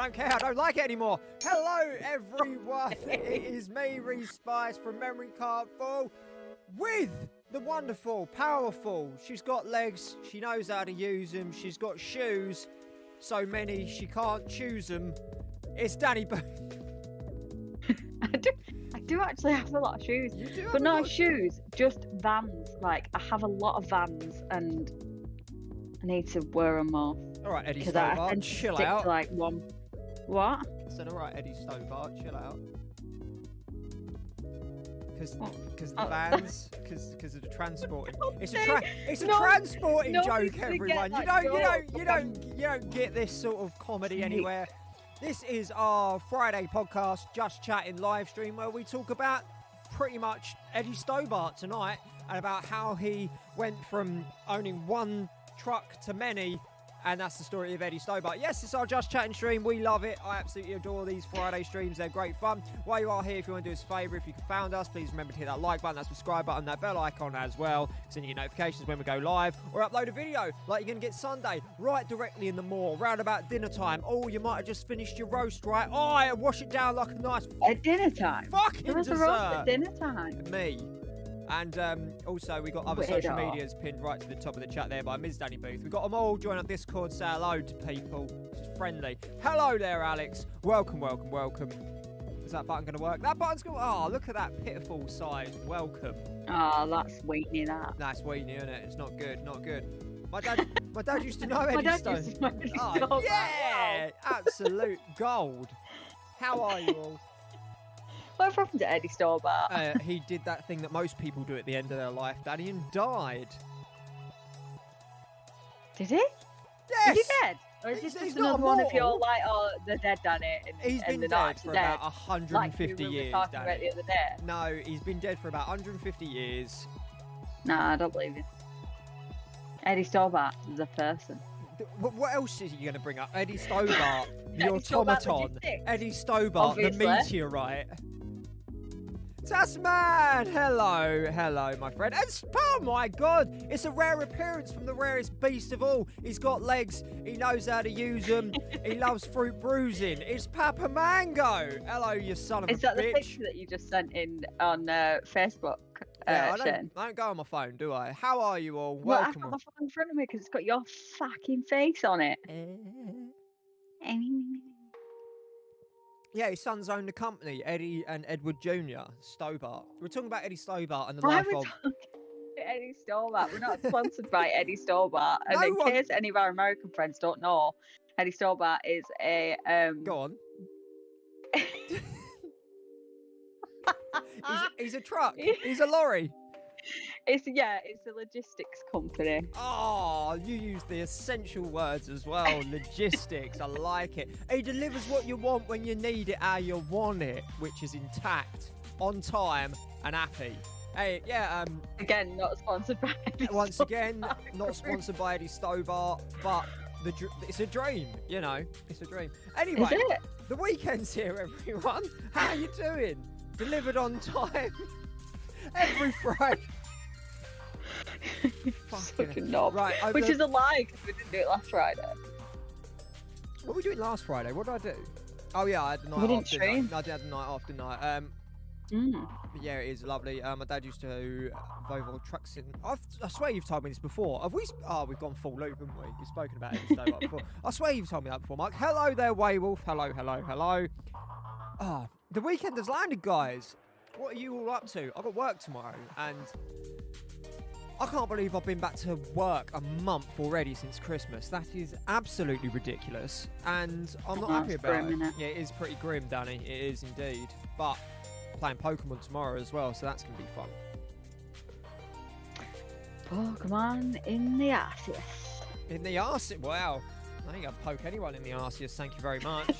I don't care. I don't like it anymore. Hello, everyone. It is me, Reese Spice from Memory Card Full, with the wonderful, powerful. She's got legs. She knows how to use them. She's got shoes. So many she can't choose them. It's Danny Boo. I do actually have a lot of shoes, You do have but a not lot- shoes, just Vans. Like, I have a lot of Vans, and I need to wear them more. All right, Eddie Because I Stobart, tend to chill stick out. to like one. What? I said, all right, Eddie Stobart, chill out. Because the vans, because of the transporting. It's a transporting nobody's joke, gonna get everyone. You don't get this sort of comedy anywhere. This is our Friday podcast, Just Chatting live stream, where we talk about pretty much Eddie Stobart tonight and about how he went from owning one truck to many. And that's the story of Eddie Stobart. Yes, it's our Just Chatting stream. We love it. I absolutely adore these Friday streams. They're great fun. While you are here, if you want to do us a favour, if you found us, please remember to hit that like button, that subscribe button, that bell icon as well. Send you notifications when we go live or upload a video like you're going to get Sunday, right directly in the mall, round about dinner time. Oh, you might have just finished your roast, right? Oh, I wash it down like a nice At dinner time. fucking There was a dessert. roast at dinner time. Me. And also, we got other social medias pinned right to the top of the chat there by Ms. Danny Booth. We've got them all. Join up Discord, say hello to people. It's friendly. Hello there, Alex. Welcome, welcome, welcome. Is that button going to work? That button's going to... Oh, look at that pitiful size. Welcome. Oh, that's weenie, that. That's weenie, isn't it? It's not good, not good. My dad used to know Eddie My dad Stone. used to know Eddie Oh, Stone. yeah! Absolute gold. How are you all? What happened to Eddie Stobart? He did that thing that most people do at the end of their life, Danny, and died. Did he? Yes! Is he dead? Or is He's this just not another one of your, immortal. like, oh, they're dead, Danny? And, He's and been they're not dead actually for dead. about 150 like we years, were talking about Danny. the other day. No, he's been dead for about 150 years. Nah, I don't believe you. Eddie Stobart is a person. What else is he going to bring up? Eddie Stobart, the Eddie Stobart automaton. logistics. Eddie Stobart, Obviously. the meteorite. Tasman! Hello, my friend. And, oh my god, it's a rare appearance from the rarest beast of all. He's got legs, he knows how to use them, he loves fruit bruising. It's Papa Mango! Hello, you son of Is a that the bitch. picture that you just sent in on Facebook? Yeah, Shane? I don't go on my phone, do I? How are you all? Well, I've Welcome. got my phone in front of me because it's got your fucking face on it. Yeah, his sons own the company, Eddie and Edward Jr. Stobart. We're talking about Eddie Stobart and the Why life are we of... talking Eddie Stobart? We're not sponsored by Eddie Stobart. And No in one- case any of our American friends don't know, Eddie Stobart is a Go on. he's a truck. He's a lorry. it's a logistics company. Oh, you use the essential words as well. Logistics. I like it. He delivers what you want when you need it, how you want it, which is intact, on time, and happy. Hey, yeah, Again, not sponsored by Eddie once Stobart. again, not sponsored by Eddie Stobart, but it's a dream, you know. It's a dream. Anyway, Is it? the weekend's here, everyone. How are you doing? Delivered on time every Friday. Such a knob. Right, Which is a lie because we didn't do it last Friday. what were we doing last Friday? What did I do? Oh yeah, I had the night We didn't off. Didn't stream. I? No, I did have the night off, didn't I? But yeah, it is lovely. My dad used to Volvo trucks in. I swear you've told me this before. Have we? Oh, we've gone full loop, haven't we? We've spoken about it before. I swear you've told me that before, Mark. Hello there, Waywolf. Hello. Ah, the weekend has landed, guys. What are you all up to? I've got work tomorrow, and I can't believe I've been back to work a month already since Christmas. That is absolutely ridiculous, and I'm not happy That's about grim, it. innit? Yeah, it is pretty grim, Danny. It is indeed. But playing Pokemon tomorrow as well, so that's going to be fun. Pokemon in the asses. In the arse, wow. I think I'd poke anyone in the arseus, thank you very much.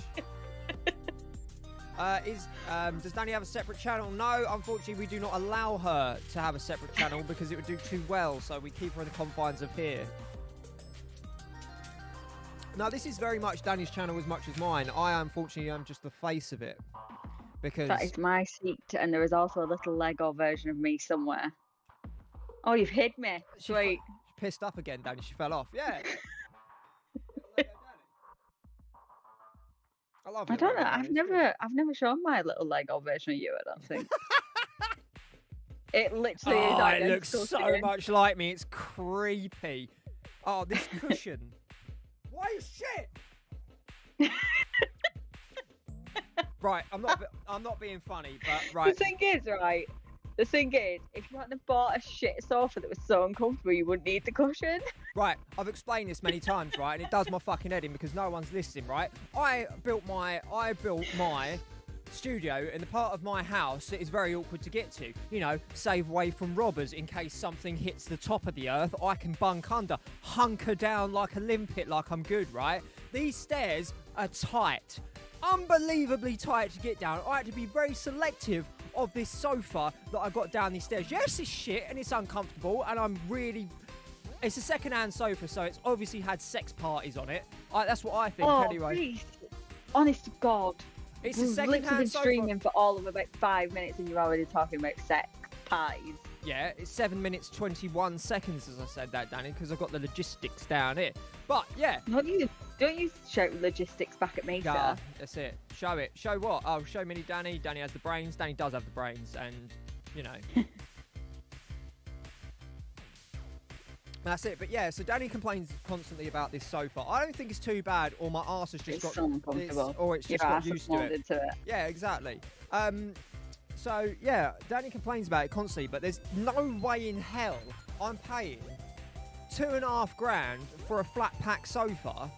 Does Danny have a separate channel? No, unfortunately we do not allow her to have a separate channel because it would do too well, so we keep her in the confines of here. Now, this is very much Danny's channel as much as mine. I, unfortunately, am just the face of it. Because... That is my seat, and there is also a little Lego version of me somewhere. Oh, you've hid me. Sweet. She pissed up again, Danny. She fell off. Yeah. I love I it. don't know. I've never shown my little Lego version of you. I don't think. It literally is Oh, it identical looks to so you. much like me. It's creepy. Oh, this cushion. Why shit? Right, I'm not being funny, but right. The thing is, right. The thing is, if you hadn't bought a shit sofa that was so uncomfortable, you wouldn't need the cushion. Right, I've explained this many times, right, and it does my fucking head in because no one's listening, right? I built my studio in the part of my house that is very awkward to get to. You know, save away from robbers in case something hits the top of the earth. I can bunk under, hunker down like a limpet, like I'm good, right? These stairs are tight, unbelievably tight to get down. I had to be very selective of this sofa that I got down these stairs. Yes, it's shit and it's uncomfortable, and it's a second-hand sofa, so it's obviously had sex parties on it. That's what I think, anyway. Please. Honest to God. It's a We've literally second-hand been sofa. streaming for all of about 5 minutes and you're already talking about sex pies. Yeah, it's 7 minutes 21 seconds as I said that, Danny, because I've got the logistics down here. But yeah, Don't you shout logistics back at me, yeah, sir? that's it. Show it. Show what? Oh, show mini Danny. Danny has the brains. Danny does have the brains, and you know. That's it. But yeah, so Danny complains constantly about this sofa. I don't think it's too bad, or my arse has just It's got so uncomfortable. or it's just Your got ass is used to it. molded to it. Yeah, exactly. So yeah, Danny complains about it constantly, but there's no way in hell I'm paying $2.5 grand for a flat pack sofa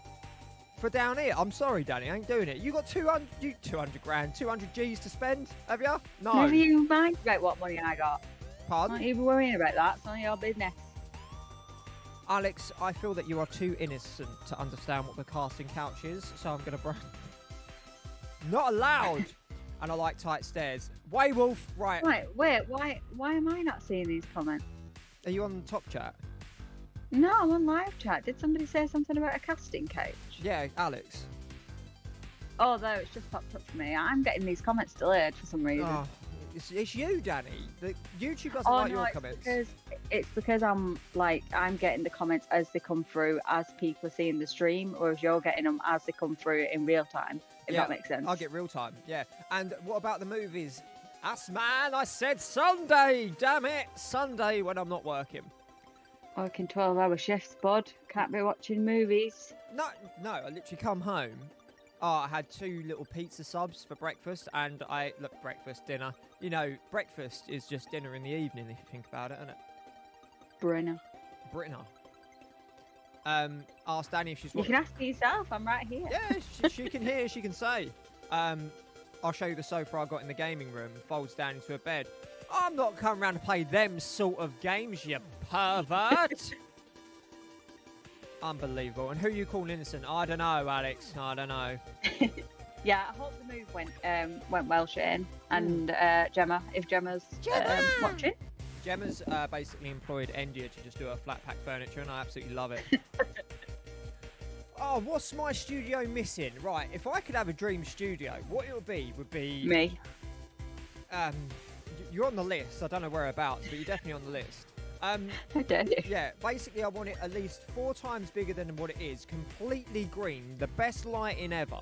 for down here. I'm sorry, Danny, I ain't doing it. You got 200 grand, 200 G's to spend, have you? No. Never you mind about what money I got. Pardon? Not even worrying about that. It's none of your business. Alex, I feel that you are too innocent to understand what the casting couch is, so I'm going to... Not allowed! And I like tight stairs. Waywolf, right. Right, wait, why am I not seeing these comments? Are you on top chat? No, I'm on live chat. Did somebody say something about a casting couch? Yeah, Alex. Oh, no, it's just popped up for me. I'm getting these comments delayed for some reason. Oh, it's you, Danny. The YouTube doesn't like your it's comments. It's because I'm getting the comments as they come through, as people are seeing the stream, or if you're getting them as they come through in real time, if that makes sense. I'll get real time, yeah. And what about the movies? Man, I said Sunday, damn it. Sunday when I'm not working. Working 12-hour shifts, bud. Can't be watching movies. No, I literally come home. Oh, I had 2 little pizza subs for breakfast, and breakfast, dinner. You know, breakfast is just dinner in the evening, if you think about it, isn't it? Brenner. Ask Danny if she's You can ask me yourself, I'm right here. Yeah, she can hear, she can say. I'll show you the sofa I got in the gaming room. Folds down into a bed. I'm not coming around to play them sort of games, you pervert. Unbelievable. And who you call innocent? I don't know, Alex. I don't know. Yeah, I hope the move went well, Shane. And Gemma, if Gemma's watching. Gemma's basically employed Endia to just do her flat pack furniture, and I absolutely love it. Oh, what's my studio missing? Right, if I could have a dream studio, what it would be Me. You're on the list. I don't know whereabouts, but you're definitely on the list. How dare you? Yeah, basically I want it at least 4 times bigger than what it is. Completely green, the best lighting ever.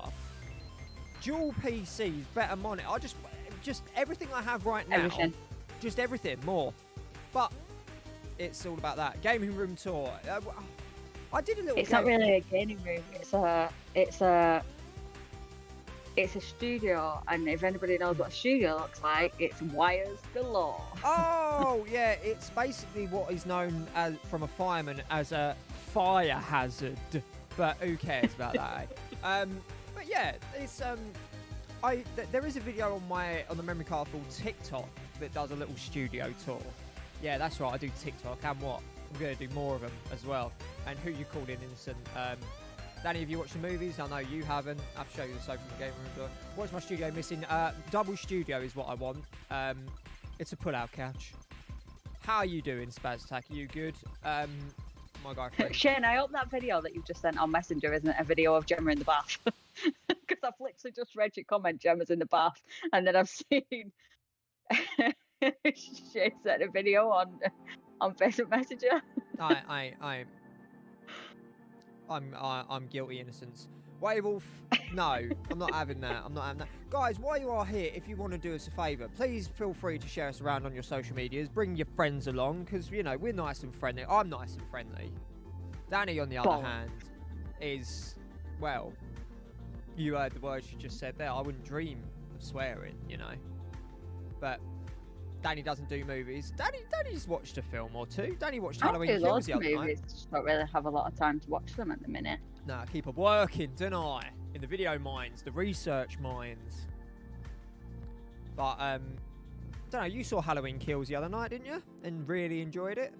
Dual PCs, better monitor. I just everything I have right now. Everything. Just everything, more. But it's all about that. Gaming room tour. I did a little. It's not really a gaming room. It's a studio, and if anybody knows what a studio looks like, it's wires galore. Oh yeah, it's basically what is known as from a fireman as a fire hazard. But who cares about that? But yeah, it's there is a video on the memory card called TikTok that does a little studio tour. Yeah, that's right. I do TikTok, and what? I'm going to do more of them as well. And who you called innocent? Danny, have you watched the movies? I know you haven't. I'll show you the sofa from the game room door. What's my studio missing? Double studio is what I want. It's a pull-out couch. How are you doing, Spaz Attack? Are you good? My guy Craig. Shane, I hope that video that you've just sent on Messenger isn't a video of Gemma in the bath. Because I've literally just read your comment, Gemma's in the bath, and then I've seen Shane sent a video on Facebook Messenger. I'm guilty innocence. White Wolf, no, I'm not having that. I'm not having that. Guys, while you are here, if you want to do us a favour, please feel free to share us around on your social medias. Bring your friends along, because, you know, we're nice and friendly. I'm nice and friendly. Danny, on the other hand, is, well, you heard the words she just said there. I wouldn't dream of swearing, you know. But Danny doesn't do movies. Danny's watched a film or two. Danny watched Halloween Kills the other night. Just don't really have a lot of time to watch them at the minute. Nah, keep on working, don't I? In the video mines, the research mines. But, don't know, you saw Halloween Kills the other night, didn't you? And really enjoyed it?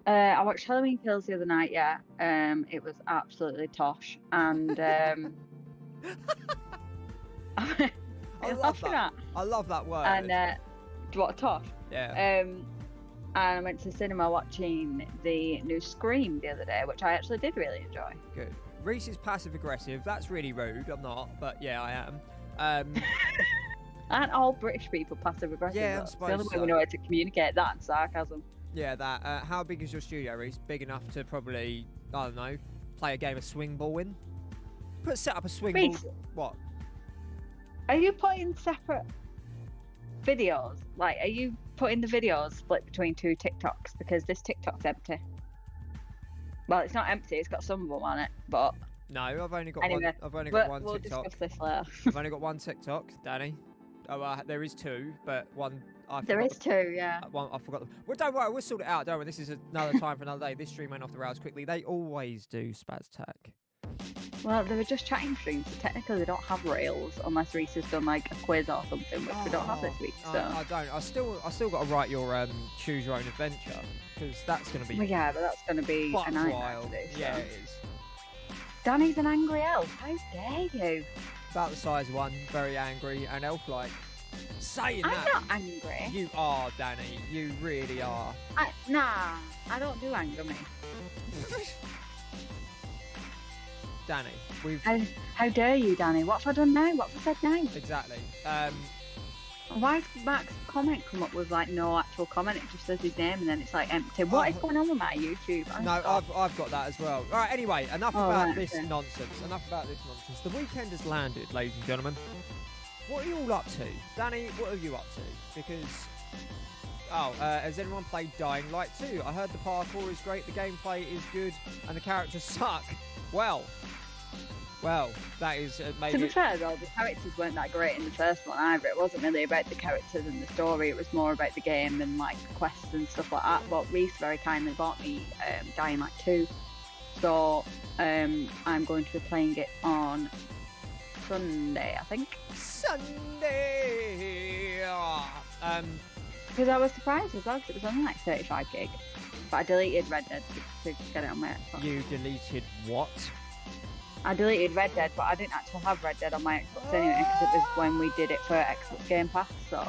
I watched Halloween Kills the other night, yeah. It was absolutely tosh. And, I love that. I love that word. And, what, tosh? Yeah. And I went to the cinema watching the new Scream the other day, which I actually did really enjoy. Good. Reese is passive aggressive. That's really rude. I'm not, but yeah, I am. Aren't all British people passive aggressive? Yeah, I It's suppose the only way so. we know how to communicate that and sarcasm. Yeah, that. How big is your studio, Reese? Big enough to probably, I don't know, play a game of swing ball in? Set up a swing Reese, ball. What? are you putting separate videos? Like, are you putting the videos split between two TikToks? Because this TikTok's empty. Well, it's not empty. It's got some of them on it, but No, I've only got anyway, one. I've only got one we'll TikTok. discuss this later. I've only got one TikTok, Danny. Oh, there is two, but one. There is two, yeah. One, I forgot. Well, don't worry, we'll sort it out. Don't worry. This is another time for another day. This stream went off the rails quickly. They always do, Spaztac. Well, they were just chatting streams, so technically they don't have rails unless Reese has done like a quiz or something, which we don't have this week. So I don't. I still got to write your choose your own adventure, because that's going to be. well, yeah, but that's going to be buck a nightmare wild. to do. So. Yeah, it is. Danny's an angry elf. How dare you? About the size of one, very angry and elf-like. Saying I'm that, not angry. you are, Danny. You really are. Nah, I don't do anger me. Danny, we've How dare you, Danny? What have I done now? What have I said now? exactly. Why does Mac's comment come up with like no actual comment? It just says his name and then it's like empty. What is going on with my YouTube? No, I've got that as well. All right, anyway, enough about this okay. nonsense. Enough about this nonsense. The weekend has landed, ladies and gentlemen. What are you all up to? Danny, what are you up to? Because, has anyone played Dying Light 2? I heard the parkour is great, the gameplay is good, and the characters suck. Well, that is maybe... To be fair though, the characters weren't that great in the first one either. It wasn't really about the characters and the story. It was more about the game and like quests and stuff like that. But Reese very kindly bought me Dying Light 2. So I'm going to be playing it on Sunday, I think. Sunday! Because I was surprised as well because it was only like 35 gig. But I deleted Red Dead to get it on my Xbox. You deleted what? I deleted Red Dead, but I didn't actually have Red Dead on my Xbox anyway because it was when we did it for Xbox Game Pass, so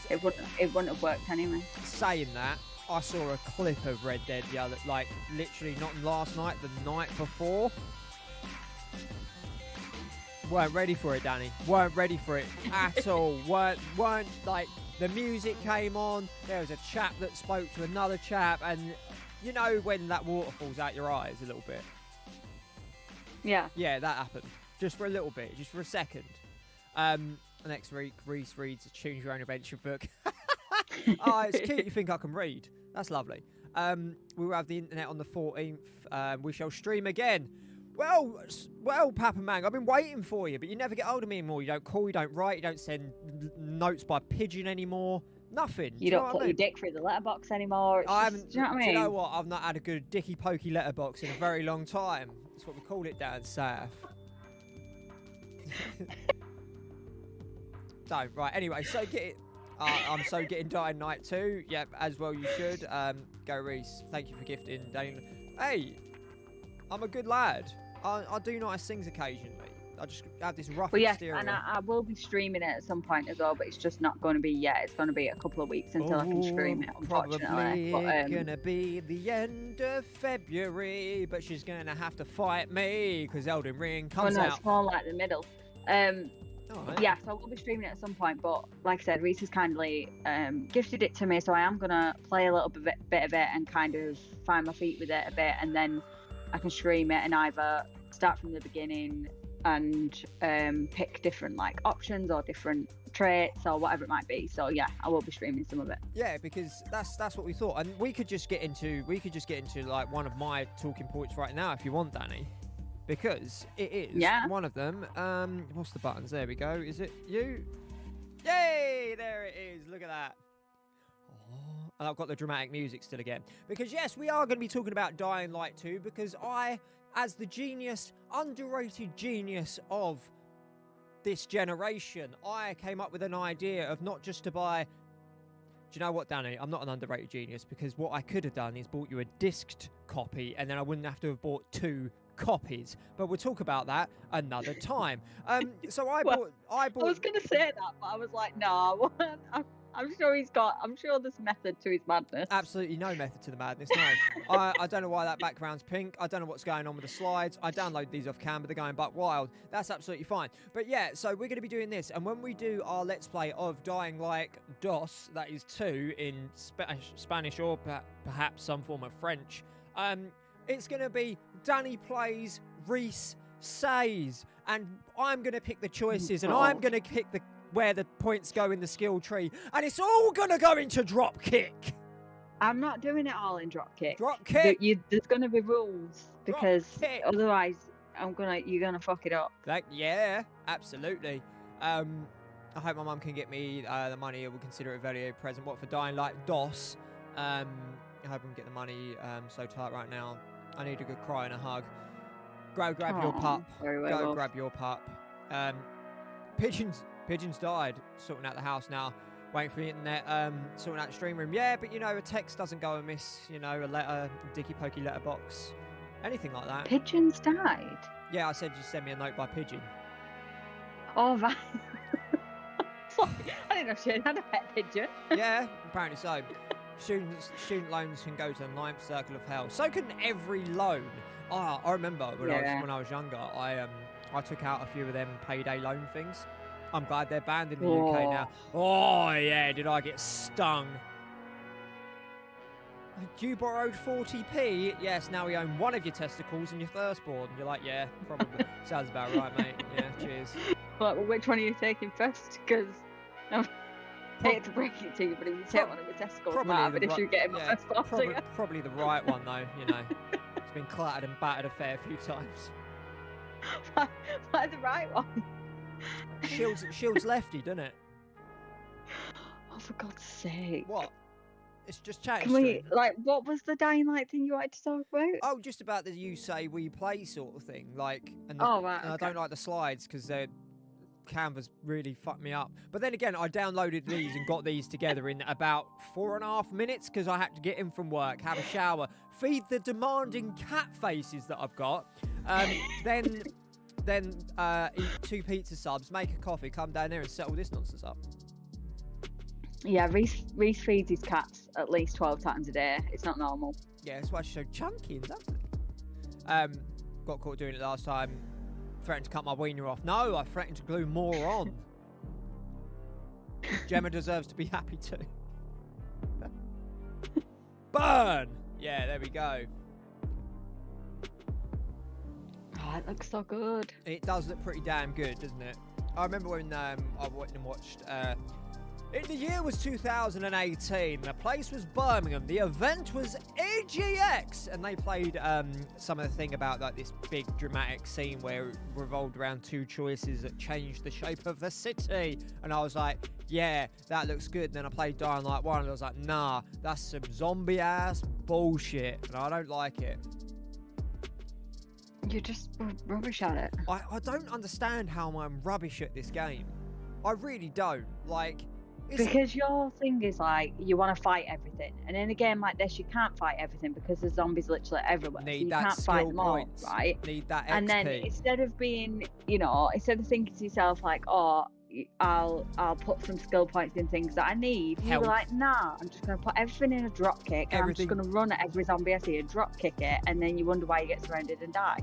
it wouldn't have worked anyway. Saying that, I saw a clip of Red Dead the other, like literally not last night, the night before. Weren't ready for it, Danny. Weren't ready for it at all. weren't like the music came on. There was a chap that spoke to another chap, and you know when that water falls out your eyes a little bit. Yeah. Yeah, that happened. Just for a little bit, just for a second. Next week, Reese reads a Choose Your Own Adventure book. Oh, it's cute. You think I can read? That's lovely. We will have the internet on the 14th. We shall stream again. Well, Papa Mang, I've been waiting for you, but you never get hold of me anymore. You don't call, you don't write, you don't send notes by pigeon anymore. Nothing. You don't put your dick through the letterbox anymore. I haven't. Do you know what I mean? Do you know what? I've not had a good dicky pokey letterbox in a very long time. That's what we call it down south. Don't. Right. Anyway, so get it. I'm so getting Dying Night 2. Yep, as well you should. Go Reese. Thank you for gifting. Hey, I'm a good lad. I do nice things occasionally. I just have this rough exterior. And I will be streaming it at some point as well, but it's just not going to be yet. It's going to be a couple of weeks until I can stream it, unfortunately. Probably going to be the end of February, but she's going to have to fight me because Elden Ring comes out. It's more like the middle. Yeah, so I will be streaming it at some point, but like I said, Reese has kindly gifted it to me, so I am going to play a little bit of it and kind of find my feet with it a bit, and then I can stream it and either start from the beginning and pick different like options or different traits or whatever it might be. So yeah, I will be streaming some of it. Yeah, because that's what we thought, and we could just get into like one of my talking points right now if you want, Danny, because it is one of them. What's the buttons? There we go. Is it you? Yay! There it is. Look at that. Oh, and I've got the dramatic music still again, because yes, we are going to be talking about Dying Light 2, because I, as the genius, underrated genius of this generation, I came up with an idea of not just to buy... Do you know what, Danny? I'm not an underrated genius, because what I could have done is bought you a disced copy, and then I wouldn't have to have bought 2 copies. But we'll talk about that another time. So I bought... I was going to say that, but I was like, no. I'm sure there's method to his madness. Absolutely no method to the madness, no. I don't know why that background's pink. I don't know what's going on with the slides. I download these off cam, but they're going buck wild. That's absolutely fine. But yeah, so we're going to be doing this. And when we do our Let's Play of Dying Light DOS, that is 2 in Spanish or perhaps some form of French, it's going to be Danny plays, Reese says. And I'm going to pick the choices, and I'm going to pick where the points go in the skill tree, and it's all gonna go into drop kick. I'm not doing it all in drop kick. Drop kick. There's gonna be rules, because otherwise you're gonna fuck it up. Yeah, absolutely. I hope my mum can get me the money. We'll consider it a video present. What for Dying Light DOS? I hope I can get the money. So tight right now. I need a good cry and a hug. Grab your pup. Go grab your pup. Pigeons died, sorting out the house now, waiting for the internet, sorting out the stream room. Yeah, but you know, a text doesn't go amiss, you know, a letter, dicky pokey letterbox, anything like that. Pigeons died? Yeah, I said just send me a note by pigeon. Oh, right. I didn't know she had a pet pigeon. Yeah, apparently so. Student loans can go to the 9th circle of hell. So can every loan. I remember when I was younger, I took out a few of them payday loan things. I'm glad they're banned in the UK now. Oh, yeah, did I get stung. You borrowed 40p? Yes, now we own one of your testicles and your firstborn. You're like, yeah, probably. Sounds about right, mate. Yeah, cheers. But which one are you taking first? Because I hate to break it to you, but if you take one of your testicles, but if you get him first class, probably the right one, though, you know. It's been clattered and battered a fair few times. Why the right one? Shields lefty, doesn't it? Oh, for God's sake! What? It's just chatting. Can we what was the Dying Light thing you wanted to talk about? Oh, just about the you say we play sort of thing, like. And right. And I don't like the slides because their Canva's really fucked me up. But then again, I downloaded these and got these together in about 4.5 minutes because I had to get in from work, have a shower, feed the demanding cat faces that I've got, then eat 2 pizza subs, make a coffee, come down there and settle this nonsense up. Yeah, Reese feeds his cats at least 12 times a day. It's not normal. Yeah, that's why she's so chunky and lovely. Got caught doing it last time. Threatened to cut my wiener off. No, I threatened to glue more on. Gemma deserves to be happy too. Burn! Yeah, there we go. Oh, it looks so good. It does look pretty damn good, doesn't it? I remember when I went and watched... the year was 2018. The place was Birmingham. The event was AGX. And they played some of the thing about like this big dramatic scene where it revolved around 2 choices that changed the shape of the city. And I was like, yeah, that looks good. And then I played Dying Light 1 and I was like, nah, that's some zombie-ass bullshit. And I don't like it. You're just rubbish at it. I don't understand how I'm rubbish at this game. I really don't. Like... Because your thing is like you want to fight everything, and in a game like this you can't fight everything because there's zombies literally everywhere. Need so you that can't fight them all, points. right? Need that XP. And then instead of being, instead of thinking to yourself like, oh, I'll put some skill points in things that I need, you were like, nah, I'm just going to put everything in a drop kick, and I'm just going to run at every zombie I see and drop kick it, and then you wonder why you get surrounded and die.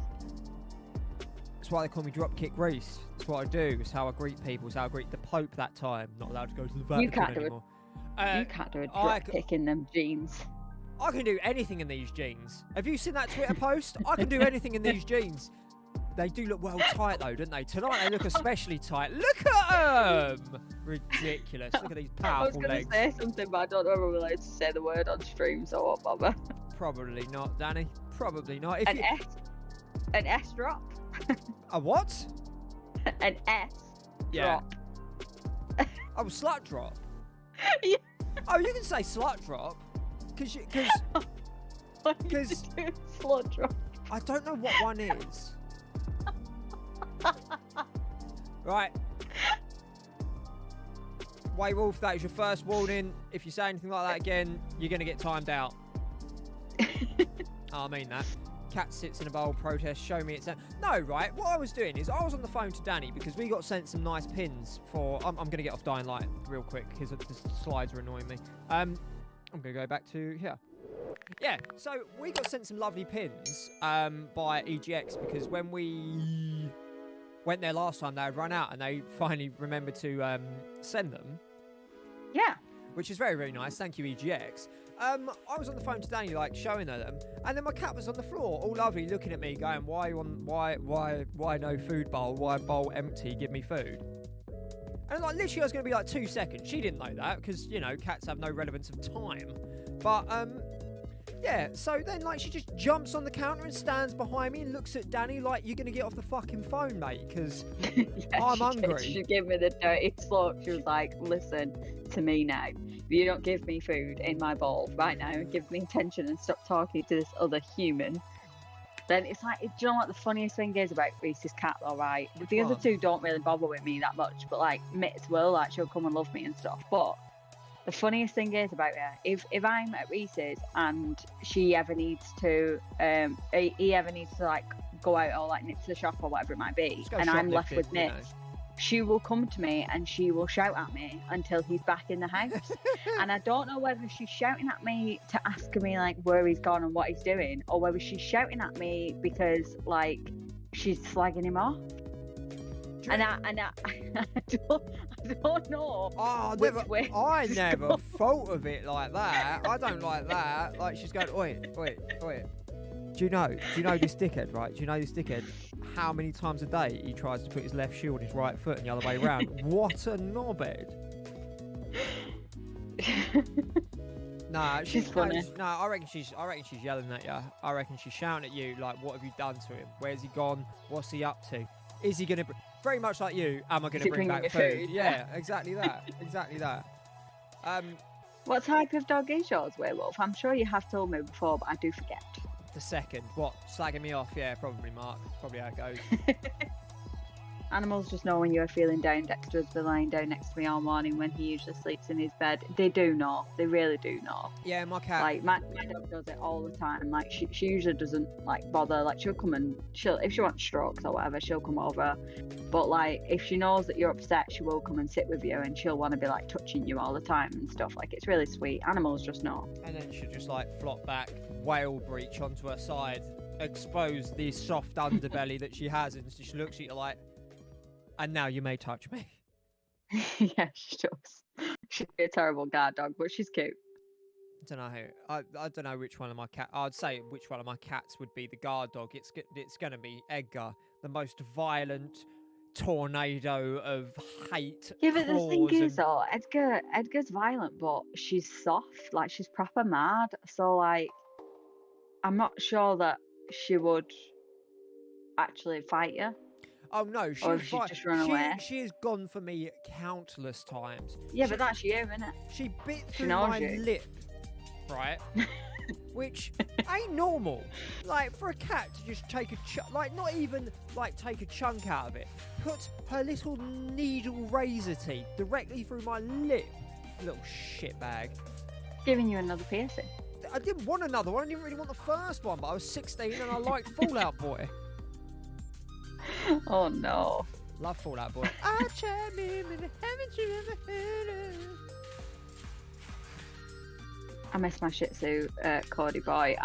That's why they call me Dropkick Reese. That's what I do. It's how I greet people. It's how I greet the Pope that time. Not allowed to go to the Vatican anymore. You can't do a drop kick in them jeans. I can do anything in these jeans. Have you seen that Twitter post? I can do anything in these jeans. They do look well tight though, don't they? Tonight they look especially tight. Look at them! Ridiculous. Look at these powerful legs. I was going to say something, but I don't know if we're allowed to say the word on stream, so I won't bother. Probably not, Danny. Probably not. An S drop. A what? An S drop. Oh, slut drop. Yeah. Oh, you can say slut drop. Because slut drop. I don't know what one is. Right. Waywolf, that is your first warning. If you say anything like that again, you're going to get timed out. I mean that. Cat sits in a bowl, protest, show me it's... No, right, what I was doing is I was on the phone to Danny because we got sent some nice pins for... I'm going to get off Dying Light real quick because the slides are annoying me. I'm going to go back to here. Yeah, so we got sent some lovely pins by EGX because when we went there last time, they had run out and they finally remembered to send them. Yeah. Which is very, very nice. Thank you, EGX. I was on the phone to Danny, like, showing her them, and then my cat was on the floor, all lovely, looking at me, going, why no food bowl? Why bowl empty? Give me food. And, like, literally, I was going to be, like, 2 seconds. She didn't know that, because, you know, cats have no relevance of time. But, yeah, so then, like, she just jumps on the counter and stands behind me and looks at Danny like, you're going to get off the fucking phone, mate, because I'm hungry. She gave me the dirty look. She was like, listen to me now. If you don't give me food in my bowl right now and give me attention and stop talking to this other human, then it's like, do you know what the funniest thing is about Reese's cat, though, right? The other two don't really bother with me that much, but, like, Mitts will, like, she'll come and love me and stuff, but the funniest thing is about her, if I'm at Reese's and she ever needs to, he ever needs to, like, go out or, like, nip to the shop or whatever it might be, and I'm left with Mitts, she will come to me and she will shout at me until he's back in the house. And I don't know whether she's shouting at me to ask me, like, where he's gone and what he's doing, or whether she's shouting at me because, like, she's slagging him off. And I don't know. Oh, I never thought of it like that. I don't like that. Like, she's going, oi. Do you know this dickhead, right? Do you know this dickhead? How many times a day he tries to put his left shoe on his right foot and the other way around? What a knobhead. Nah, she's funny. No, I reckon she's yelling at you. I reckon she's shouting at you, like, what have you done to him? Where's he gone? What's he up to? Is he going to... Very much like you, am I going to bring back food? Yeah, exactly that. Exactly that. What type of dog is yours, Werewolf? I'm sure you have told me before, but I do forget. The second. What? Slagging me off? Yeah, probably, Mark. Probably how it goes. Animals just know when you're feeling down. Dexter has been lying down next to me all morning when he usually sleeps in his bed. They do know. They really do know. Yeah, my cat. Like, my dog does it all the time. Like, she usually doesn't, like, bother. Like, she'll come and if she wants strokes or whatever, she'll come over. But, like, if she knows that you're upset, she will come and sit with you and she'll want to be, like, touching you all the time and stuff. Like, it's really sweet. Animals just know. And then she'll just, like, flop back, whale breach onto her side, expose the soft underbelly that she has, and she looks at you like, and now you may touch me. Yeah, she does. She'd be a terrible guard dog, but she's cute. I don't know who. I don't know which one of my cats. I'd say which one of my cats would be the guard dog. It's going to be Edgar, the most violent tornado of hate. Yeah, but the thing is, though, Edgar's violent, but she's soft. Like, she's proper mad. So, like, I'm not sure that she would actually fight you. Oh no, she's just run away. She has gone for me countless times. Yeah, but that's you, isn't it? She bit through my lip, right? Which ain't normal. Like, for a cat to just take not even like take a chunk out of it. Put her little needle razor teeth directly through my lip. Little shitbag. Giving you another piercing. I didn't want another one. I didn't really want the first one, but I was 16 and I liked Fallout Boy. Oh no. Love Fallout Boy. I tried me, haven't you ever heard of? I miss my Shih Tzu, Cody boy.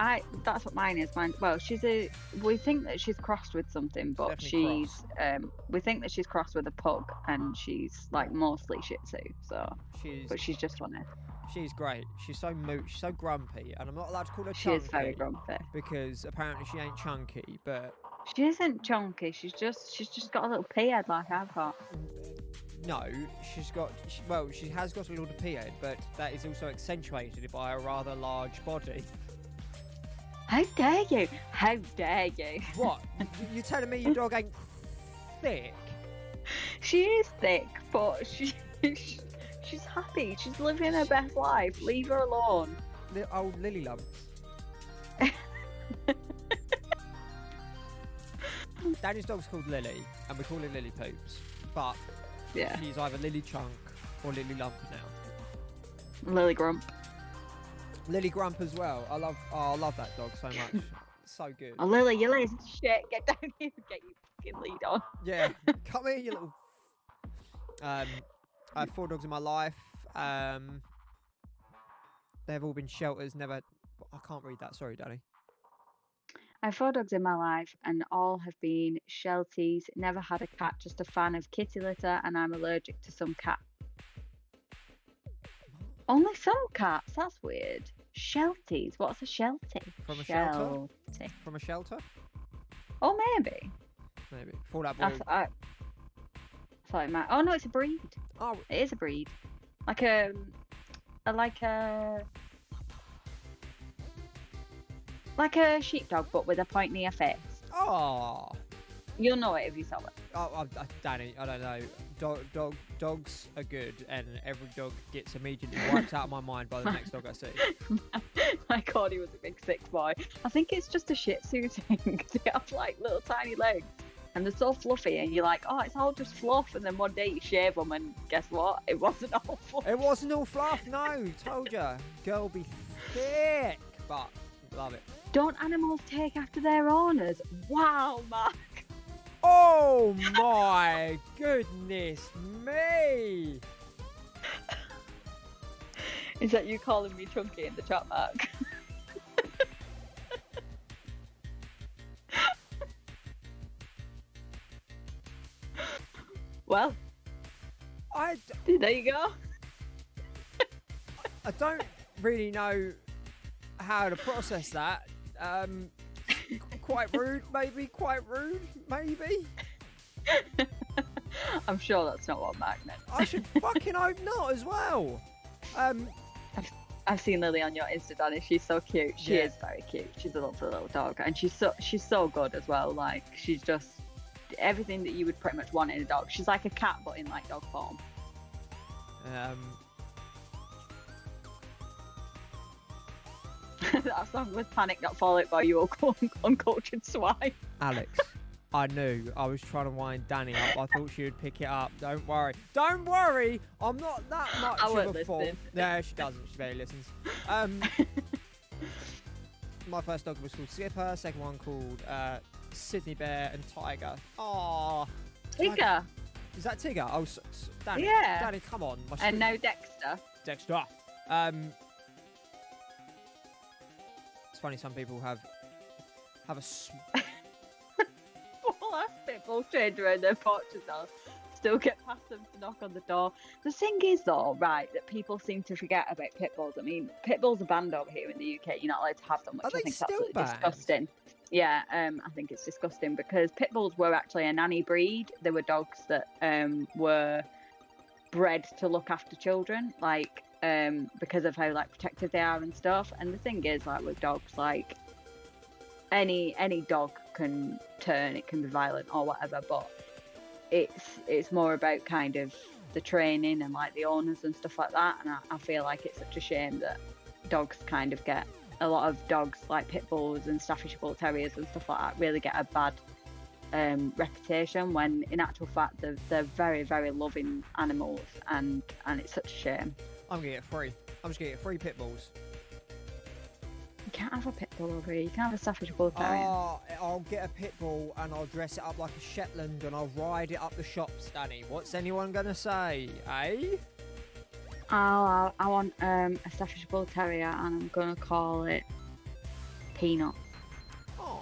That's what mine is. Well, we think that she's crossed with something, but we think that she's crossed with a pug, and she's like mostly Shih Tzu. But she's just funny. She's great. She's so she's so grumpy, and I'm not allowed to call her chunky. She is very grumpy. Because apparently she ain't chunky, but She isn't chunky. She's just got a little pea head like I've got. No, she has got a little pea head, but that is also accentuated by a rather large body. How dare you? How dare you? What? You're telling me your dog ain't thick? She is thick, but she's happy. She's living her best life. Leave her alone. Old Lily lump. Danny's dog's called Lily, and we call her Lily Poops. But Yeah. she's either Lily Chunk or Lily Lump now. Lily Grump. Lily Grump as well. I love that dog so much. So good. Oh, Lily, you lazy shit. Get down here and get your fucking lead on. Yeah, come here, you little. I have 4 dogs in my life. They've all been shelters. Never. I can't read that. Sorry, Danny. I have 4 dogs in my life, and all have been shelties. Never had a cat. Just a fan of kitty litter, and I'm allergic to some cat. Only some cats. That's weird. Shelties. What's a sheltie? From a shelter? Sheltie. From a shelter? Oh, maybe. Maybe. Fallout I, Boy. th- I thought it might. Oh no, it's a breed. Oh, It is a breed. Like a sheepdog, but with a pointy face. oh. You'll know it if you saw it. Oh, Danny, I don't know. Dogs are good, and every dog gets immediately wiped out of my mind by the next dog I see. My god, he was a big sick boy. I think it's just a Shih Tzu thing. They have like little tiny legs, and they're so fluffy, and you're like, oh, it's all just fluff. And then one day you shave them, and guess what? It wasn't all fluff. It wasn't all fluff, no. Told ya. Girl be thick, but love it. Don't animals take after their owners? Wow, Mark. Oh my goodness me! Is that you calling me chunky in the chat, Mark? Well, there you go. I don't really know how to process that. Quite rude, maybe. Quite rude, maybe. I'm sure that's not what Mark meant. I should fucking hope not as well. I've seen Lily on your Insta, Danny. She's so cute. She Yeah. is very cute. She's a lovely little dog, and she's so good as well. Like, she's just everything that you would pretty much want in a dog. She's like a cat, but in like dog form. That song was "Panic Not Fall Out" by you uncultured swine. Alex, I knew. I was trying to wind Danny up. I thought she would pick it up. Don't worry. Don't worry. I'm not that much I of won't a fool. listen. No, she doesn't. She barely listens. My first dog was called Skipper. Second one called Sydney Bear and Tiger. Aww. Tigger. Is that Tigger? Oh, Danny. Yeah. Danny, come on. And now Dexter. Dexter. It's funny. Some people have a. Well, that's a bit bullshit around their porches now. Still get past them to knock on the door. The thing is, though, right, that people seem to forget about pit bulls. I mean, pit bulls are banned over here in the UK. You're not allowed to have them, which Are I they think is still absolutely banned? disgusting. Yeah, I think it's disgusting because pit bulls were actually a nanny breed. They were dogs that were bred to look after children, like because of how like protective they are and stuff. And the thing is, like with dogs, like any dog can turn, it can be violent or whatever, but it's more about kind of the training and like the owners and stuff like that. And I feel like it's such a shame that dogs kind of get, a lot of dogs like pit bulls and Staffordshire Bull Terriers and stuff like that really get a bad reputation, when in actual fact they're very, very loving animals, and it's such a shame. I'm gonna get free. I'm just gonna get 3 pit bulls. You can't have a pit bull over here. You can't have a Staffordshire Bull Terrier. Oh, I'll get a pit bull and I'll dress it up like a Shetland and I'll ride it up the shops, Danny. What's anyone gonna say, eh? I want a Staffordshire Bull Terrier, and I'm gonna call it Peanut. Oh.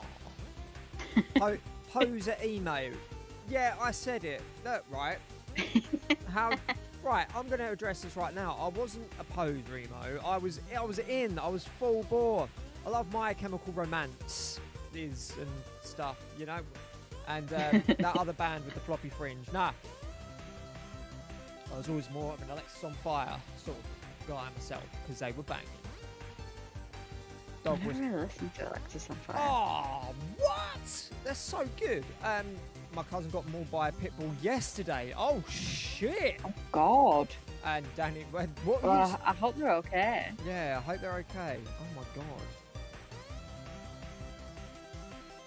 Poser email. Yeah, I said it. Look, right. Right, I'm going to address this right now. I wasn't a poser emo. I was full bore. I love My Chemical Romance. is and stuff, you know. And that other band with the floppy fringe, nah. I was always more of an Alexis on Fire sort of guy myself because they were banging. I never really listened to Alexis on Fire. Oh, what? They're so good. My cousin got mauled by a pit bull yesterday. Oh shit! Oh God! And Danny, what? Well, I hope they're okay. Yeah, I hope they're okay. Oh my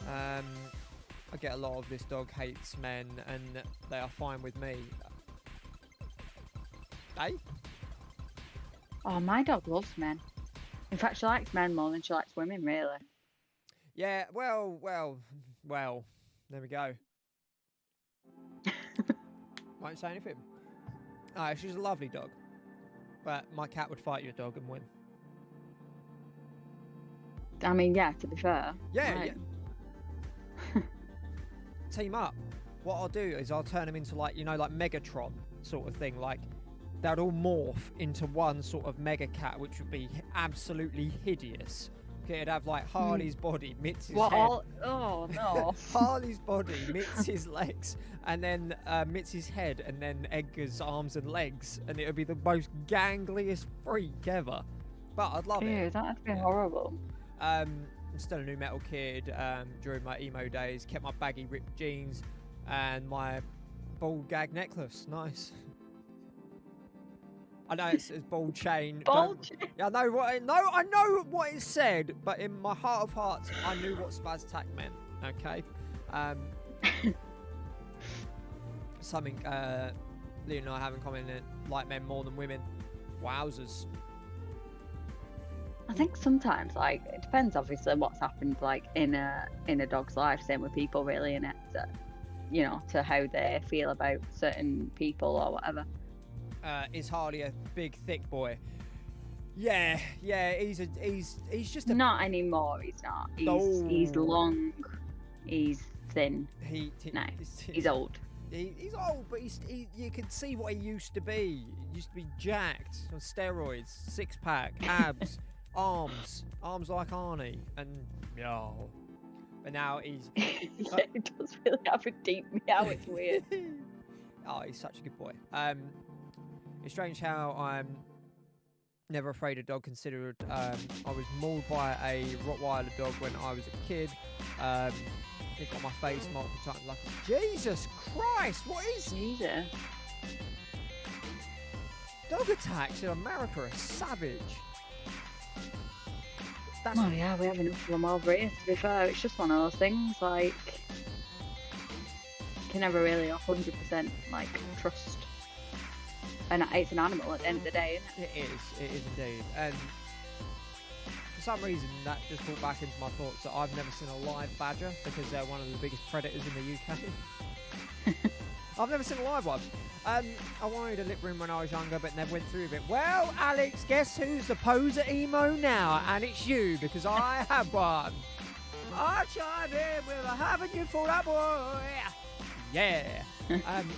God. I get a lot of this dog hates men, and they are fine with me. Hey? Oh, my dog loves men. In fact, she likes men more than she likes women, really. Yeah, well, there we go. Won't say anything. She's a lovely dog. But my cat would fight your dog and win. I mean, yeah, to be fair. Yeah, right. yeah. Team up. What I'll do is I'll turn them into like Megatron sort of thing. Like, they'd all morph into one sort of mega cat, which would be absolutely hideous. Okay, it'd have like Harley's body, Mitz's head. Oh no. Harley's body, Mitz's legs, and then Mitz's head, and then Edgar's arms and legs, and it would be the most gangliest freak ever. But I'd love it. Ew, that'd be horrible. I'm still a new metal kid. During my emo days, kept my baggy ripped jeans and my ball gag necklace. Nice. I know it's ball chain. Ball chain. Yeah, I know what it said, but in my heart of hearts, I knew what spaz tack meant. Okay. Something Lee and I have in common: like men more than women. Wowzers. I think sometimes, like, it depends obviously what's happened, like in a dog's life. Same with people, really, in it. You know, to how they feel about certain people or whatever. Is Harley a big, thick boy? Yeah, he's just a... Not anymore, he's not. He's long, he's thin. He's old. He's old, but you can see what he used to be. He used to be jacked on steroids, six-pack, abs, arms like Arnie, and yo. But now he's... Yeah, he does really have a deep meow, it's weird. Oh, he's such a good boy. It's strange how I'm never afraid of dog, considered I was mauled by a Rottweiler dog when I was a kid. It got my face multiple times. Like, Jesus Christ, what is... Jesus. Dog attacks in America are savage. Oh yeah, we have enough of them over here, to be fair. It's just one of those things, like, you can never really 100% like trust. And it's an animal at the end of the day, isn't it? It is indeed. And for some reason, that just brought back into my thoughts that I've never seen a live badger, because they're one of the biggest predators in the UK. I've never seen a live one. I wanted a lip ring when I was younger, but never went through with it. Well, Alex, guess who's the poser emo now? And it's you, because I have one. I chime in with a haven't you for that boy? Yeah. I'm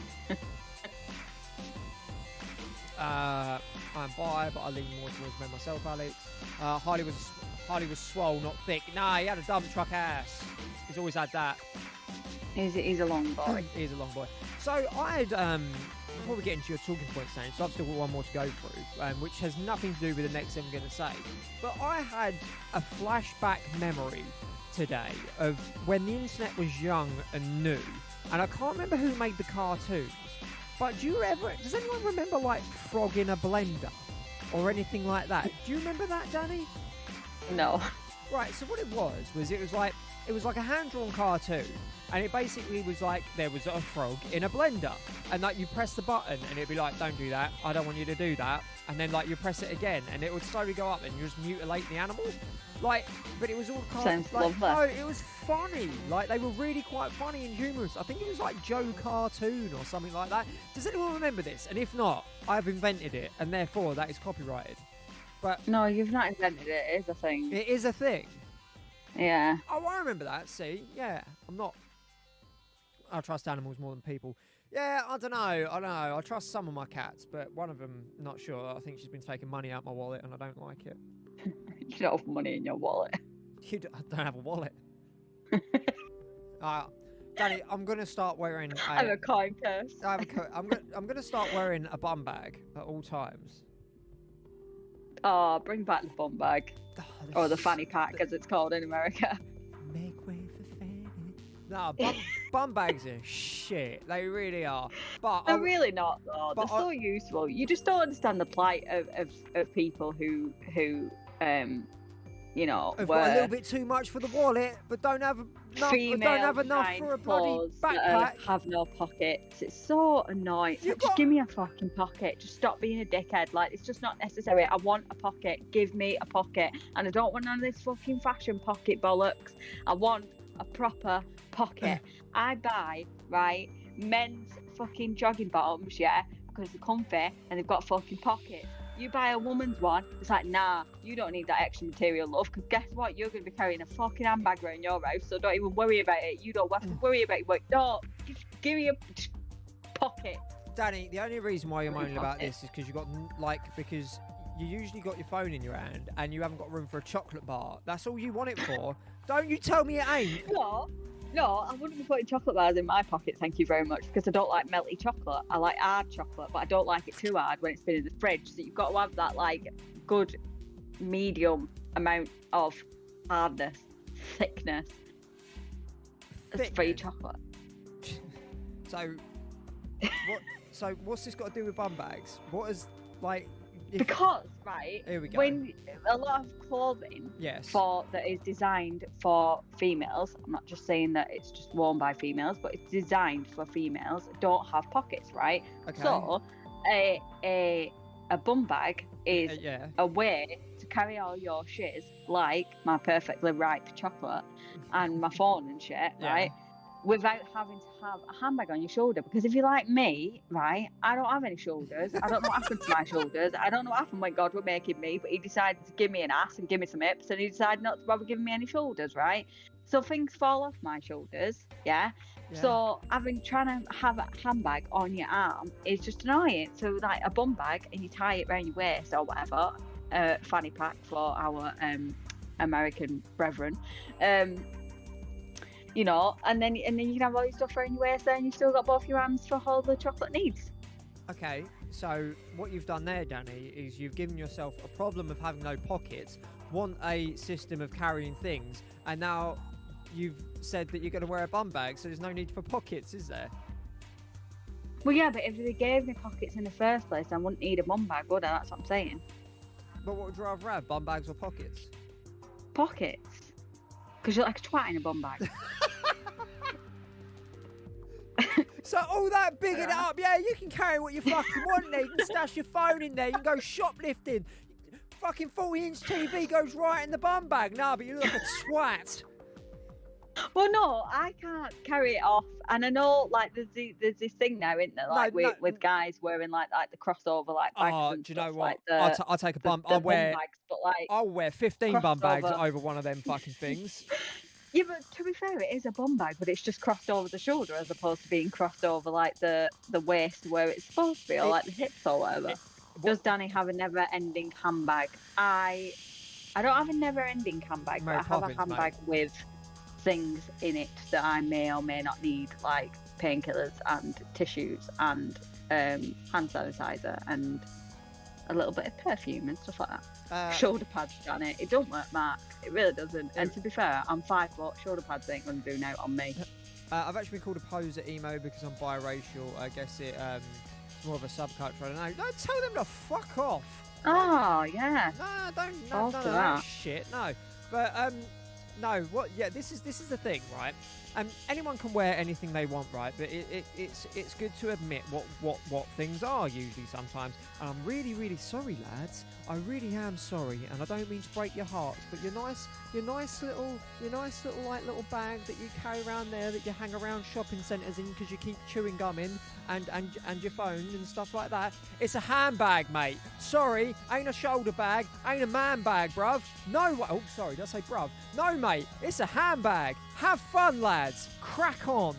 bi, but I lean more towards men myself, Alex. Harley was swole, not thick. Nah, he had a dump truck ass. He's always had that. He's a long boy. He's a long boy. So I had, before we get into your talking points, Sam, so I've still got one more to go through, which has nothing to do with the next thing I'm going to say. But I had a flashback memory today of when the internet was young and new, and I can't remember who made the cartoons. But does anyone remember, like, Frog in a Blender? Or anything like that? Do you remember that, Danny? No. Right, so what it was like a hand-drawn cartoon. And it basically was like, there was a frog in a blender. And, like, you press the button, and it'd be like, don't do that. I don't want you to do that. And then, like, you press it again, and it would slowly go up, and you just mutilate the animal. Like, but it was all kind of... Like, no, it was funny. Like, they were really quite funny and humorous. I think it was like Joe Cartoon or something like that. Does anyone remember this? And if not, I've invented it, and therefore that is copyrighted. But no, you've not invented it. It is a thing. It is a thing. Yeah. Oh, I remember that. See, yeah, I trust animals more than people. Yeah, I don't know. I trust some of my cats, but one of them, not sure. I think she's been taking money out my wallet, and I don't like it. You don't have money in your wallet. I don't have a wallet. Danny, I'm gonna start wearing. I have a coin purse. I'm gonna start wearing a bum bag at all times. Oh, bring back the bum bag. Oh, Or the fanny pack, as it's called in America. Make way for fanny. Nah, bum bags are shit. They really are. But They're really not, though. They're so useful. You just don't understand the plight of people who you know, I've got a little bit too much for the wallet, but don't have enough for a bloody backpack. Have no pockets. It's so annoying. It's like, just give me a fucking pocket. Just stop being a dickhead. Like, it's just not necessary. I want a pocket. Give me a pocket. And I don't want none of this fucking fashion pocket bollocks. I want a proper pocket. I buy, right, men's fucking jogging bottoms, yeah, because they're comfy and they've got fucking pockets. You buy a woman's one, it's like, nah, you don't need that extra material, love, because guess what? You're going to be carrying a fucking handbag around your house, so don't even worry about it. You don't have to worry about it. No, give me a pocket. Danny, the only reason why you're moaning about this is because because you usually got your phone in your hand and you haven't got room for a chocolate bar. That's all you want it for. Don't you tell me it ain't. No, I wouldn't be putting chocolate bars in my pocket, thank you very much, because I don't like melty chocolate. I like hard chocolate, but I don't like it too hard when it's been in the fridge. So you've got to have that, like, good medium amount of hardness, thickness for your chocolate. So what's this got to do with bum bags? What is, like... Because, right, here we go. When a lot of clothing that is designed for females, I'm not just saying that it's just worn by females, but it's designed for females, don't have pockets, right? Okay. So a bum bag is a way to carry all your shiz, like my perfectly ripe chocolate and my phone and shit, right? Without having to have a handbag on your shoulder. Because if you're like me, right, I don't have any shoulders. I don't know what happened to my shoulders. I don't know what happened when God was making me, but he decided to give me an ass and give me some hips, and he decided not to bother giving me any shoulders, right? So things fall off my shoulders, yeah? So trying to have a handbag on your arm is just annoying. So like a bum bag, and you tie it around your waist or whatever, fanny pack for our American brethren, you know, and then you can have all your stuff around your waist there, and you've still got both your arms for all the chocolate needs. Okay, so what you've done there, Danny, is you've given yourself a problem of having no pockets, want a system of carrying things, and now you've said that you're going to wear a bum bag, so there's no need for pockets, is there? Well, yeah, but if they gave me pockets in the first place, I wouldn't need a bum bag, would I? That's what I'm saying. But what would you rather have, bum bags or pockets? Pockets. Because you're like a twat in a bum bag. So all that bigging it up, you can carry what you fucking want there. You can stash your phone in there. You can go shoplifting. Fucking 40-inch TV goes right in the bum bag. Nah, but you look like a twat. Well, no, I can't carry it off. And I know, like, there's this thing now, isn't there? Like, with guys wearing, like the crossover, like, bags and do you know stuff, what? like I'll take a bum. I'll wear 15 bum bags over one of them fucking things. Yeah, but to be fair, it is a bum bag, but it's just crossed over the shoulder as opposed to being crossed over, like, the waist where it's supposed to be, or, like, the hips or whatever. Does Danny have a never-ending handbag? I don't have a never-ending handbag, but I have a handbag with things in it that I may or may not need, like painkillers and tissues and hand sanitizer and a little bit of perfume and stuff like that. Shoulder pads, Janet. It don't work, Mark. It really doesn't. And to be fair, I'm 5 foot. Shoulder pads ain't going to do now on me. I've actually been called a poser emo because I'm biracial. I guess it's more of a subculture. I don't know. No, tell them to fuck off. Oh, yeah. No, that shit. No. But no, what? Yeah, this is the thing, right? Anyone can wear anything they want, right? But it's good to admit what things are usually sometimes. And I'm really, really sorry, lads. I really am sorry, and I don't mean to break your hearts, but your nice little like little bag that you carry around there that you hang around shopping centres in because you keep chewing gum in and your phone and stuff like that. It's a handbag, mate. Sorry, ain't a shoulder bag, ain't a man bag, bruv. No, oh sorry, did I say bruv? No, mate, it's a handbag. Have fun, lads. Crack on.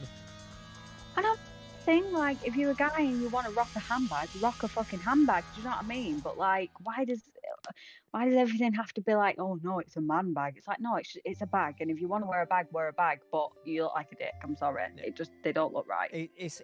I don't think, like, if you're a guy and you want to rock a handbag, rock a fucking handbag. Do you know what I mean? But, like, why does why does everything have to be like, oh no, it's a man bag? It's like, no, it's a bag, and if you want to wear a bag, wear a bag, but you look like a dick. I'm sorry, they don't look right. It's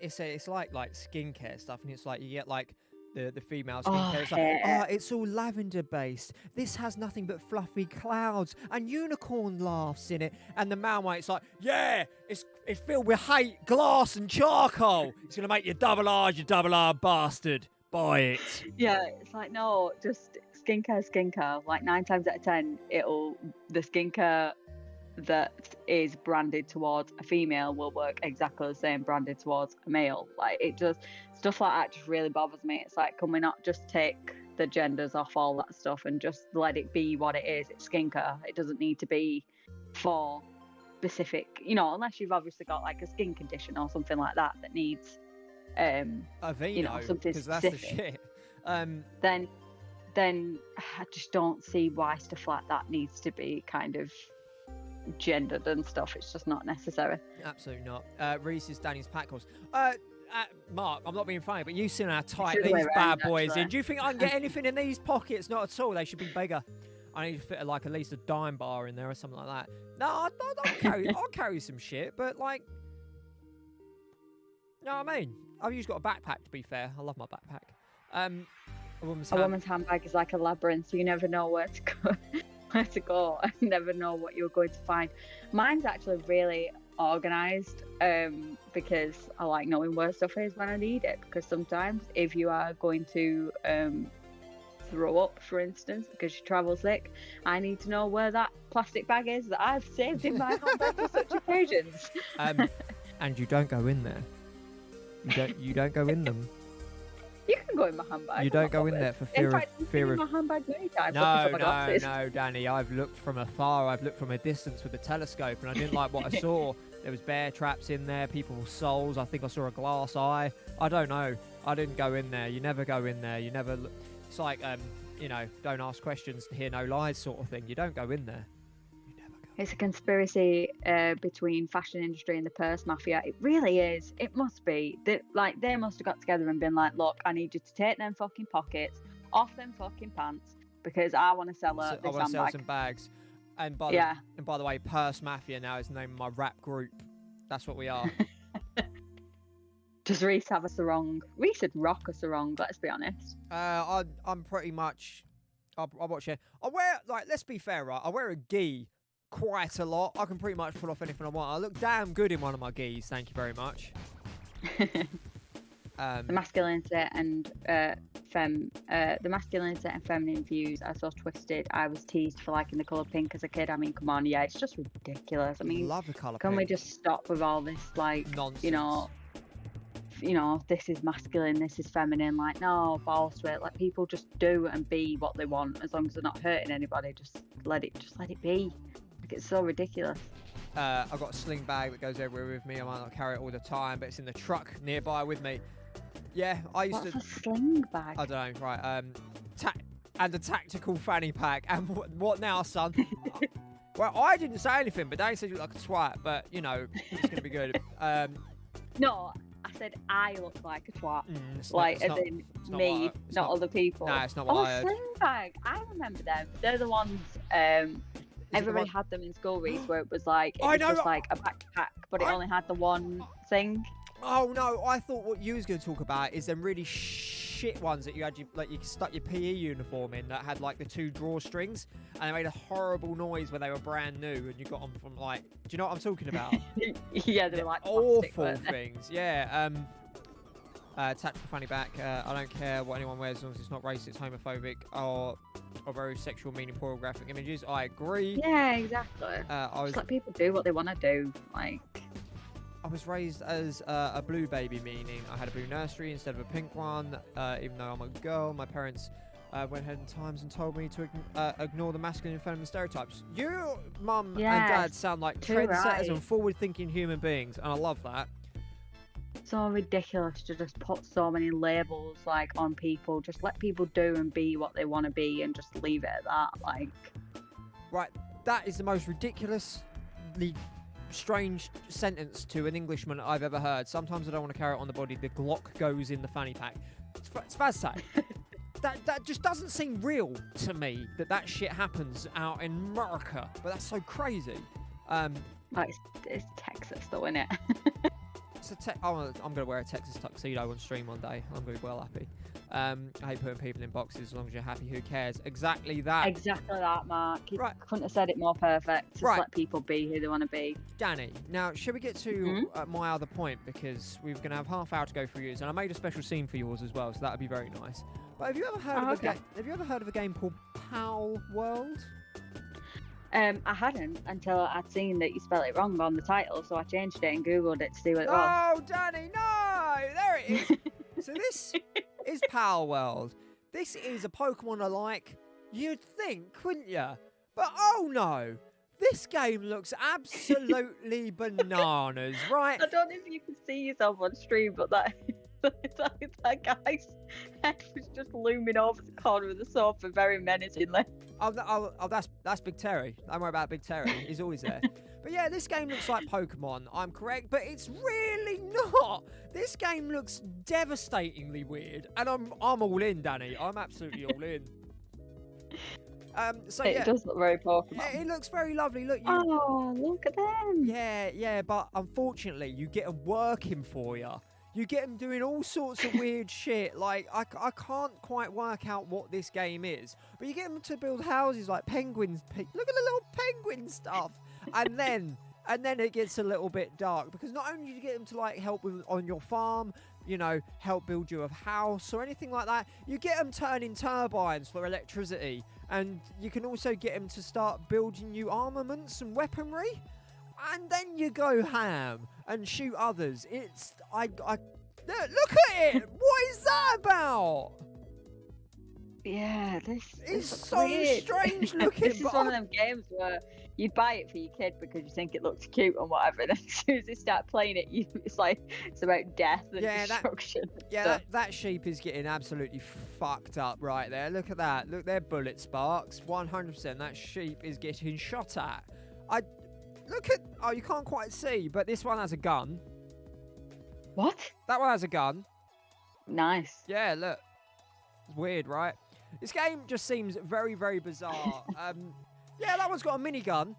like skincare stuff, and it's like you get like the female Oh, skincare. It's like, hair. it's all lavender based. This has nothing but fluffy clouds and unicorn laughs in it. And the male one, it's like, yeah, it's filled with hate, glass, and charcoal. It's gonna make you double R, you double R bastard. Buy it. Yeah, it's like, no, just skincare. Like 9 times out of 10, the skincare that is branded towards a female will work exactly the same branded towards a male. Like, it just, stuff like that just really bothers me. It's like, can we not just take the genders off all that stuff and just let it be what it is? It's skincare. It doesn't need to be for specific, unless you've obviously got like a skin condition or something like that needs A vino, something because that's the specific. shit. Then I just don't see why stuff like that needs to be kind of gendered and stuff. It's just not necessary. Absolutely not. Reese is Danny's pack horse. Mark, I'm not being funny, but you've seen how tight It's the way these bad around, boys actually. in. Do you think I can get anything in these pockets? Not at all. They should be bigger. I need to fit like at least a dime bar in there or something like that. No, I'll carry some shit, but like, you know what I mean? I've just got a backpack, to be fair. I love my backpack. A woman's Handbag is like a labyrinth, so you never know where to go. I never know what you're going to find. Mine's actually really organised, because I like knowing where stuff is when I need it. Because sometimes if you are going to throw up, for instance, because you travel sick, I need to know where that plastic bag is that I've saved in my handbag for such occasions. And you don't go in there. You don't go in them. You can go in my handbag. You don't go in there for fear in fact, of fear in of. my handbag many times. looking for my glasses. No, Danny. I've looked from afar. I've looked from a distance with a telescope, and I didn't like what I saw. There was bear traps in there, people's souls. I think I saw a glass eye. I don't know. I didn't go in there. You never go in there. You never. It's like don't ask questions, hear no lies, sort of thing. You don't go in there. You never go. It's a conspiracy between fashion industry and the purse mafia. It really is. It must be. They must have got together and been like, look, I need you to take them fucking pockets off them fucking pants because I want to sell her this I want to sell handbag. some bags. And by the way, Purse Mafia now is the name of my rap group. That's what we are. Does Reese have a sarong? Reese would rock a sarong, let's be honest. I'm pretty much. I watch it. I wear, like, let's be fair, right? I wear a gi quite a lot. I can pretty much pull off anything I want. I look damn good in one of my gis. Thank you very much. The masculinity and the masculinity and feminine views are so twisted. I was teased for liking the colour pink as a kid. I mean, come on, yeah, it's just ridiculous. I mean, love the colour can pink. we just stop with all this, like, nonsense? This is masculine, this is feminine. Like, no, balls to it. Let people just do and be what they want, as long as they're not hurting anybody. Just let it be. Like, it's so ridiculous. I've got a sling bag that goes everywhere with me. I might not carry it all the time, but it's in the truck nearby with me. Yeah, I used What's a sling bag? I don't know, right? And a tactical fanny pack. And what now, son? Well, I didn't say anything, but Danny said you look like a twat. But it's gonna be good. No, I said I look like a twat. Me, not other people. No, it's not what I heard. Sling bag. I remember them. They're the ones. Everybody had them in school, Reese, where it was like just like a backpack, but it only had the one thing. Oh no! I thought what you was going to talk about is them really shit ones that you had, you stuck your PE uniform in that had like the 2 drawstrings, and they made a horrible noise when they were brand new, and you got them from like. Do you know what I'm talking about? Yeah, they're like awful plastic, things. Yeah. Tactical fanny pack. I don't care what anyone wears as long as it's not racist, homophobic, or very sexual, meaning pornographic images. I agree. Yeah, exactly. Just let people do what they want to do. Like, I was raised as a blue baby, meaning I had a blue nursery instead of a pink one. Even though I'm a girl, my parents went ahead in times and told me to ignore the masculine and feminine stereotypes. You, mum and dad, sound like trendsetters and forward-thinking human beings, and I love that. So ridiculous to just put so many labels like on people. Just let people do and be what they want to be, and just leave it at that. Like, right, that is the most ridiculously strange sentence to an Englishman I've ever heard. Sometimes I don't want to carry it on the body. The Glock goes in the fanny pack. It's fantastic. that just doesn't seem real to me. That shit happens out in America, but that's so crazy. It's Texas, though, isn't it? I'm gonna wear a Texas tuxedo on stream one day. I'm gonna be well happy. I hate putting people in boxes. As long as you're happy, who cares? Exactly that. Exactly that, Mark. You Right. couldn't have said it more perfect. Just Right. let people be who they want to be. Danny, now should we get to my other point, because we're going to have half hour to go through yours, and I made a special scene for yours as well, so that would be very nice. But have you ever heard of a game called Palworld? I hadn't until I'd seen that you spelled it wrong on the title, so I changed it and googled it to see what it was. Oh, Danny, no! There it is. So this is Palworld. This is a Pokemon alike. You'd think, wouldn't you? But oh no! This game looks absolutely bananas, right? I don't know if you can see yourself on stream, but that guy's head was just looming over the corner of the sofa very menacingly. Oh, that's Big Terry. Don't worry about Big Terry. He's always there. But yeah, this game looks like Pokemon. I'm correct, but it's really not. This game looks devastatingly weird, and I'm all in, Danny. I'm absolutely all in. It does look very Pokemon. Yeah, it looks very lovely. Look, oh, look at them. Yeah, but unfortunately, you get them working for you. You get them doing all sorts of weird shit. Like, I can't quite work out what this game is. But you get them to build houses like penguins. Look at the little penguin stuff. And then it gets a little bit dark. Because not only do you get them to, like, help on your farm, you know, help build you a house or anything like that, you get them turning turbines for electricity. And you can also get them to start building new armaments and weaponry. And then you go ham and shoot others. Look at it. What is that about? Yeah, this is so weird. strange looking. This is one of them games where you buy it for your kid because you think it looks cute and whatever, and as soon as they start playing it, it's about death and destruction. That sheep is getting absolutely fucked up right there. Look at that. Look, they're bullet sparks. 100%. That sheep is getting shot at. Oh, you can't quite see, but this one has a gun. What? That one has a gun. Nice. Yeah, look. It's weird, right? This game just seems very, very bizarre. Yeah, that one's got a minigun.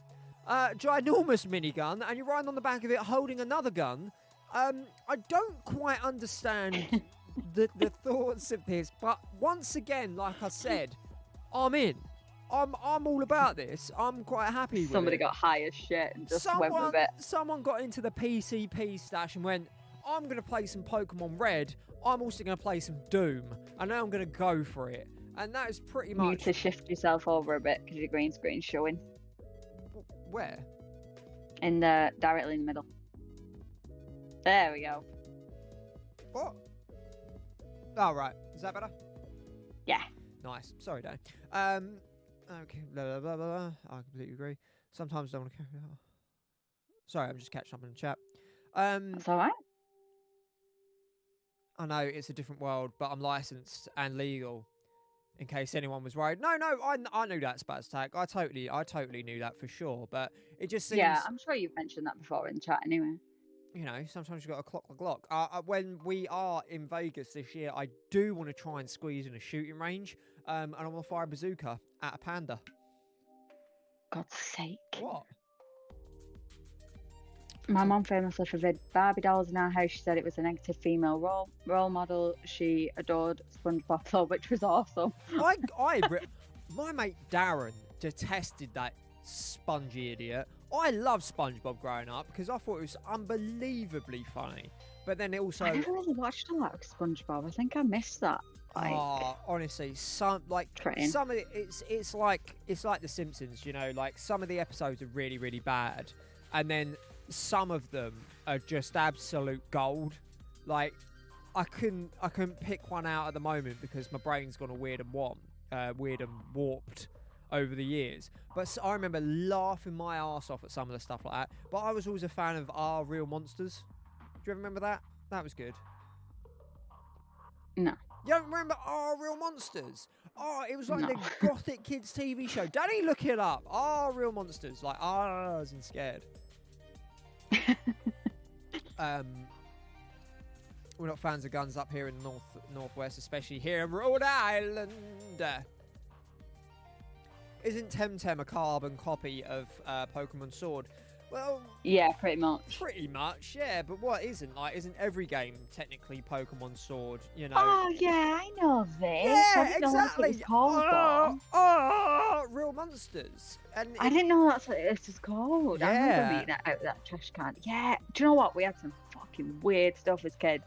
Ginormous minigun, and you're riding on the back of it holding another gun. I don't quite understand the thoughts of this, but once again, like I said, I'm in. I'm all about this. I'm quite happy with it. Somebody got high as shit and just went with it. Someone got into the PCP stash and went, I'm going to play some Pokemon Red. I'm also going to play some Doom. And now I'm going to go for it. And that is pretty much... You need to shift yourself over a bit because your green screen's showing. Where? Directly in the middle. There we go. What? Oh, right. Is that better? Yeah. Nice. Sorry, Dan. Okay, blah, blah, blah, blah. I completely agree. Sometimes I don't want to carry on. Sorry, I'm just catching up in the chat. That's all right. I know it's a different world, but I'm licensed and legal. In case anyone was worried. No, I knew that, Spaztag. I totally knew that for sure. But it just seems... Yeah, I'm sure you've mentioned that before in chat anyway. You know, sometimes you've got to clock the clock. When we are in Vegas this year, I do want to try and squeeze in a shooting range. And I want to fire a bazooka at a panda. God's sake. What? My mum famously forbid Barbie dolls in our house. She said it was a negative female role model. She adored SpongeBob, which was awesome. My mate Darren detested that spongy idiot. I loved SpongeBob growing up because I thought it was unbelievably funny. But then it also... I never really watched a lot of SpongeBob. I think I missed that. Honestly, some of it, it's like The Simpsons, you know, like some of the episodes are really, really bad, and then some of them are just absolute gold. Like I couldn't pick one out at the moment because my brain's gone weird and warped over the years. But I remember laughing my ass off at some of the stuff like that. But I was always a fan of Our Real Monsters. Do you ever remember that? That was good. No. You don't remember Our Real Monsters? Oh, it was like the Gothic Kids TV show. Danny, look it up. Our Real Monsters. Like, as in scared. we're not fans of guns up here in the northwest, especially here in Rhode Island. Isn't Temtem a carbon copy of Pokemon Sword? Well, Yeah, pretty much. pretty much, yeah. But what isn't? Like, isn't every game technically Pokemon Sword? You know? Oh yeah, I know this. yeah, I didn't know that's what exactly. it's called. though. Real monsters. And I didn't know that's what this is called. I remember Yeah. beating it out of that trash can. Yeah. Do you know what? We had some fucking weird stuff as kids.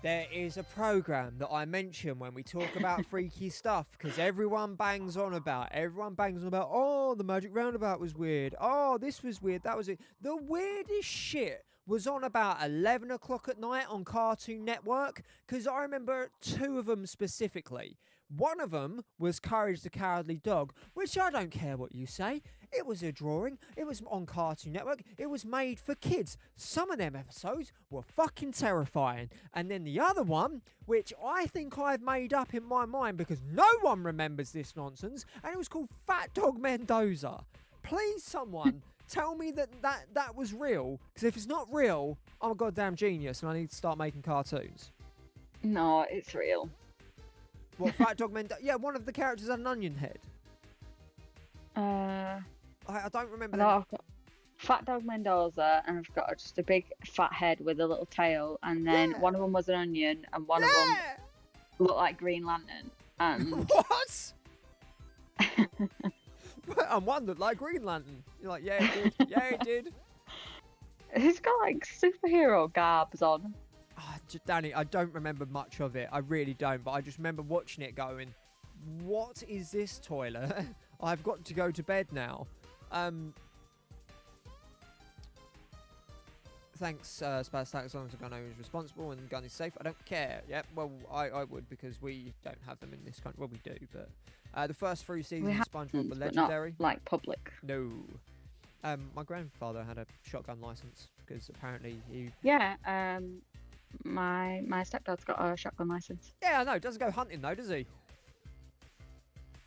there is a program that I mention when we talk about freaky stuff, because everyone bangs on about. Oh, the Magic Roundabout was weird. Oh, this was weird. That was it. The weirdest shit was on about 11 o'clock at night on Cartoon Network, because I remember 2 of them specifically. One of them was Courage the Cowardly Dog, which I don't care what you say. It was a drawing. It was on Cartoon Network. It was made for kids. Some of them episodes were fucking terrifying. And then the other one, which I think I've made up in my mind because no one remembers this nonsense, and it was called Fat Dog Mendoza. Please, someone tell me that was real, because if it's not real, I'm a goddamn genius and I need to start making cartoons. No, it's real. What, Fat Dog Mendoza? Yeah, one of the characters had an onion head. I don't remember. No, I've got Fat Dog Mendoza, and I've got just a big fat head with a little tail, and then Yeah. one of them was an onion, and one of them looked like Green Lantern. And What? And one looked like Green Lantern. You're like, yeah, it did. Yeah, it did. he's got like superhero garbs on. Danny, I don't remember much of it. I really don't. But I just remember watching it going, what is this toilet? I've got to go to bed now. Thanks, Spaz, as long as the gun owner is responsible and the gun is safe. I don't care. Yep, well, I would, because we don't have them in this country. Well, we do, but the first 3 seasons of have SpongeBob them, were but not legendary. like public. No. My grandfather had a shotgun license because apparently he... Yeah, my stepdad's got a shotgun license. Yeah, I know. Doesn't go hunting though, does he?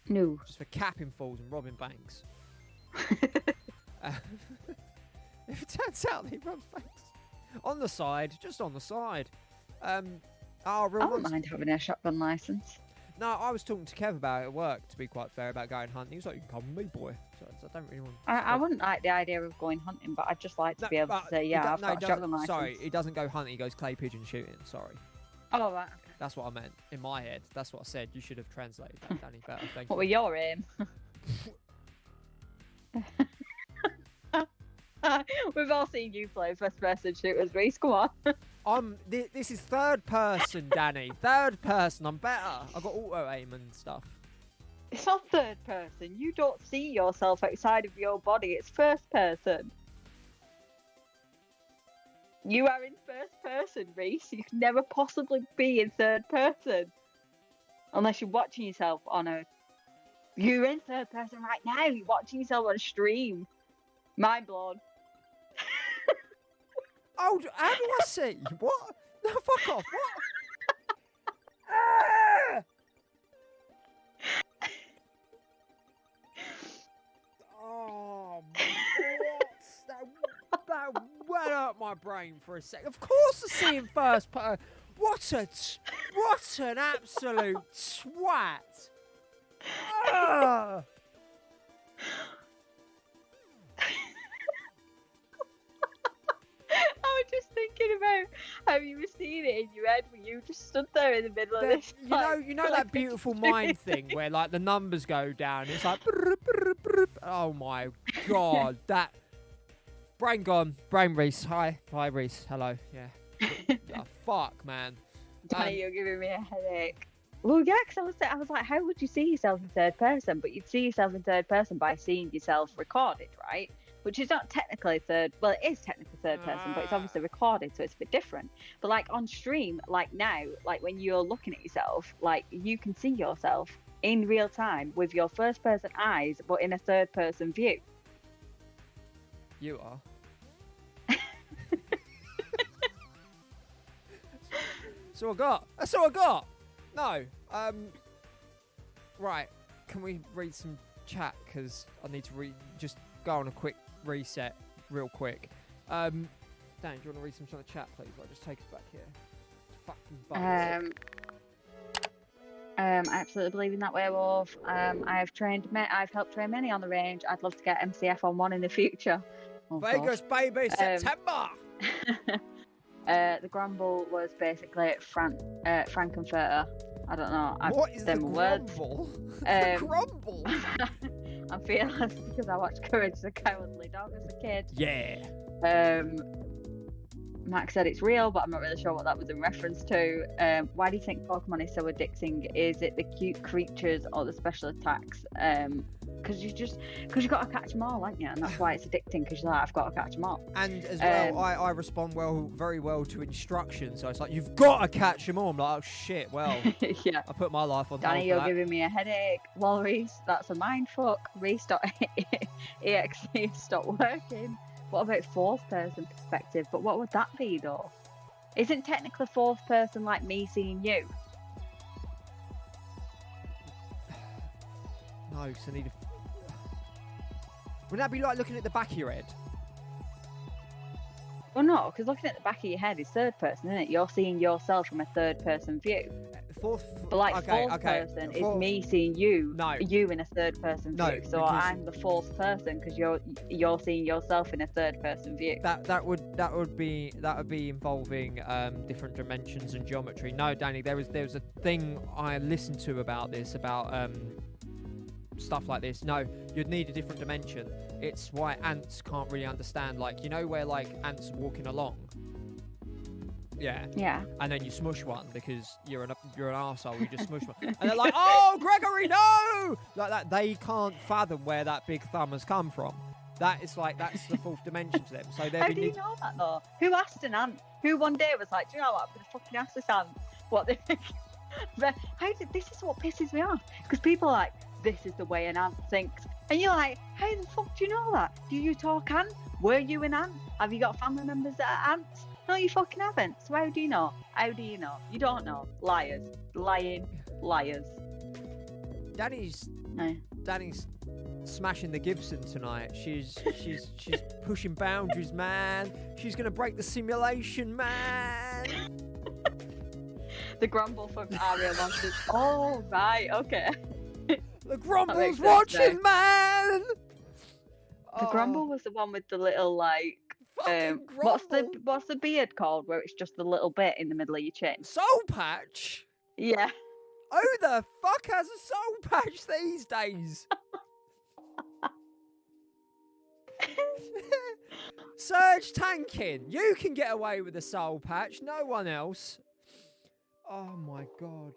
No. Just for capping fools and robbing banks. If it turns out that he robs banks on the side, just on the side. I Real wouldn't mind having a shotgun license. No, I was talking to Kev about it at work, to be quite fair, about going hunting. He was like, "You can come with me, boy." So I don't really want. I wouldn't like the idea of going hunting, but I'd just like to be able to say, yeah, I've got a shotgun license. Sorry, he doesn't go hunting. He goes clay pigeon shooting. Sorry. Oh, right. Okay. That's what I meant in my head. That's what I said. You should have translated that, Danny, better. Thank What you. were your aim? We've all seen you play first-person shooters, Reese. Come on. This is third person, Danny. Third person. I'm better. I've got auto aim and stuff. It's not third person. You don't see yourself outside of your body. It's first person. You are in first person, Reese. You can never possibly be in third person. Unless you're watching yourself on a... You're in third person right now. You're watching yourself on a stream. Mind blown. Oh, how do I see? What? No, fuck off. What? Oh, what? That went up my brain for a sec. Of course I see him first person. What an absolute twat. Ah. I was just thinking about how you were seeing it in your head when you just stood there in the middle of this. You know that beautiful mind thing where like the numbers go down. It's like, brr, brr, brr. Oh my god, that brain gone. Brain Reese. Hi Reese. Hello. Yeah. Oh, fuck, man. Danny, you're giving me a headache. Well, yeah, because I was like, how would you see yourself in third person? But you'd see yourself in third person by seeing yourself recorded, right? Which is not technically third, well, it is technically third person, but it's obviously recorded, so it's a bit different. But like on stream, like now, like when you're looking at yourself, like you can see yourself in real time with your first person eyes, but in a third person view. You are. That's all I got. That's all I got. No. Right. Can we read some chat? Because I need to just go on a quick reset real quick. Dan, do you want to read some chat, please? I'll just take us back here. Fuck. I absolutely believe in that werewolf. I've helped train many on the range. I'd love to get MCF on one in the future. Oh, Vegas, baby, September. The grumble was basically Frankenfurter. I don't know. What is the words. grumble? The grumble. I'm fearless because I watched Courage the Cowardly Dog as a kid. Yeah. Max said it's real, but I'm not really sure what that was in reference to. Why do you think Pokemon is so addicting? Is it the cute creatures or the special attacks? Because you've got to catch them all, haven't you? And that's why it's addicting, because you're like, I've got to catch them all. And as well, I respond very well to instructions. So it's like, you've got to catch them all. I'm like, oh shit, well, yeah. I put my life on Danny, hold for you're that. giving me a headache. Well, Reese, that's a mindfuck. Reese.exe stopped working. What about fourth person perspective? But what would that be though? Isn't technically fourth person like me seeing you? No, because I need a... Wouldn't that be like looking at the back of your head? Well, no, because looking at the back of your head is third person, isn't it? You're seeing yourself from a third person view. But fourth person is me seeing you, you in a third person view. So I'm the fourth person because you're seeing yourself in a third person view. That would be involving different dimensions and geometry. No, Danny, there was a thing I listened to about this, about stuff like this. No, you'd need a different dimension. It's why ants can't really understand, like, you know where like ants walking along. Yeah. And then you smush one because you're an arsehole. You just smush one, and they're like, "Oh, Gregory, no!" Like that. They can't fathom where that big thumb has come from. That's the fourth dimension to them. So how do you know that though? Who asked an ant? Who one day was like, "Do you know what? I'm gonna fucking ask this ant what they think." This is what pisses me off, because people are like, "This is the way an ant thinks," and you're like, "How the fuck do you know that? Do you talk ant? Were you an ant? Have you got family members that are ants?" No, you fucking haven't. So how do you know? How do you know? You don't know. Liars. Lying. Liars. Danny's smashing the Gibson tonight. She's pushing boundaries, man. She's gonna break the simulation, man. The grumble from Aria Monsters. Oh, right, okay. The grumble's watching, man. The grumble was the one with the little like. What's the beard called where it's just the little bit in the middle of your chin? Soul patch? Yeah. Who the fuck has a soul patch these days? Surge tanking. You can get away with a soul patch. No one else. Oh my god.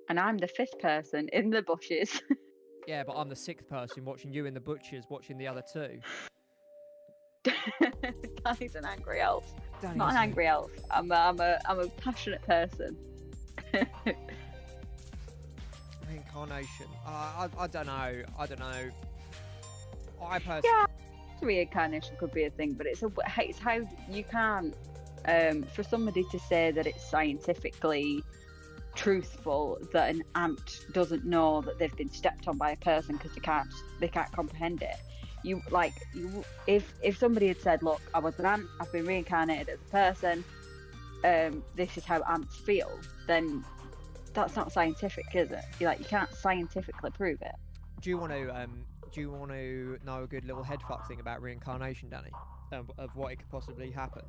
And I'm the fifth person in the bushes. Yeah, but I'm the sixth person watching you in the butchers, watching the other two. Danny's an angry elf. Not an angry elf. I'm a passionate person. Reincarnation. I don't know. I personally. Yeah, reincarnation could be a thing, but it's how you can't. For somebody to say that it's scientifically truthful that an ant doesn't know that they've been stepped on by a person because they can't comprehend it. If somebody had said, look, I was an ant, I've been reincarnated as a person, this is how ants feel, then that's not scientific, is it? You can't scientifically prove it. Do you want to know a good little headfuck thing about reincarnation, Danny? Of what it could possibly happen?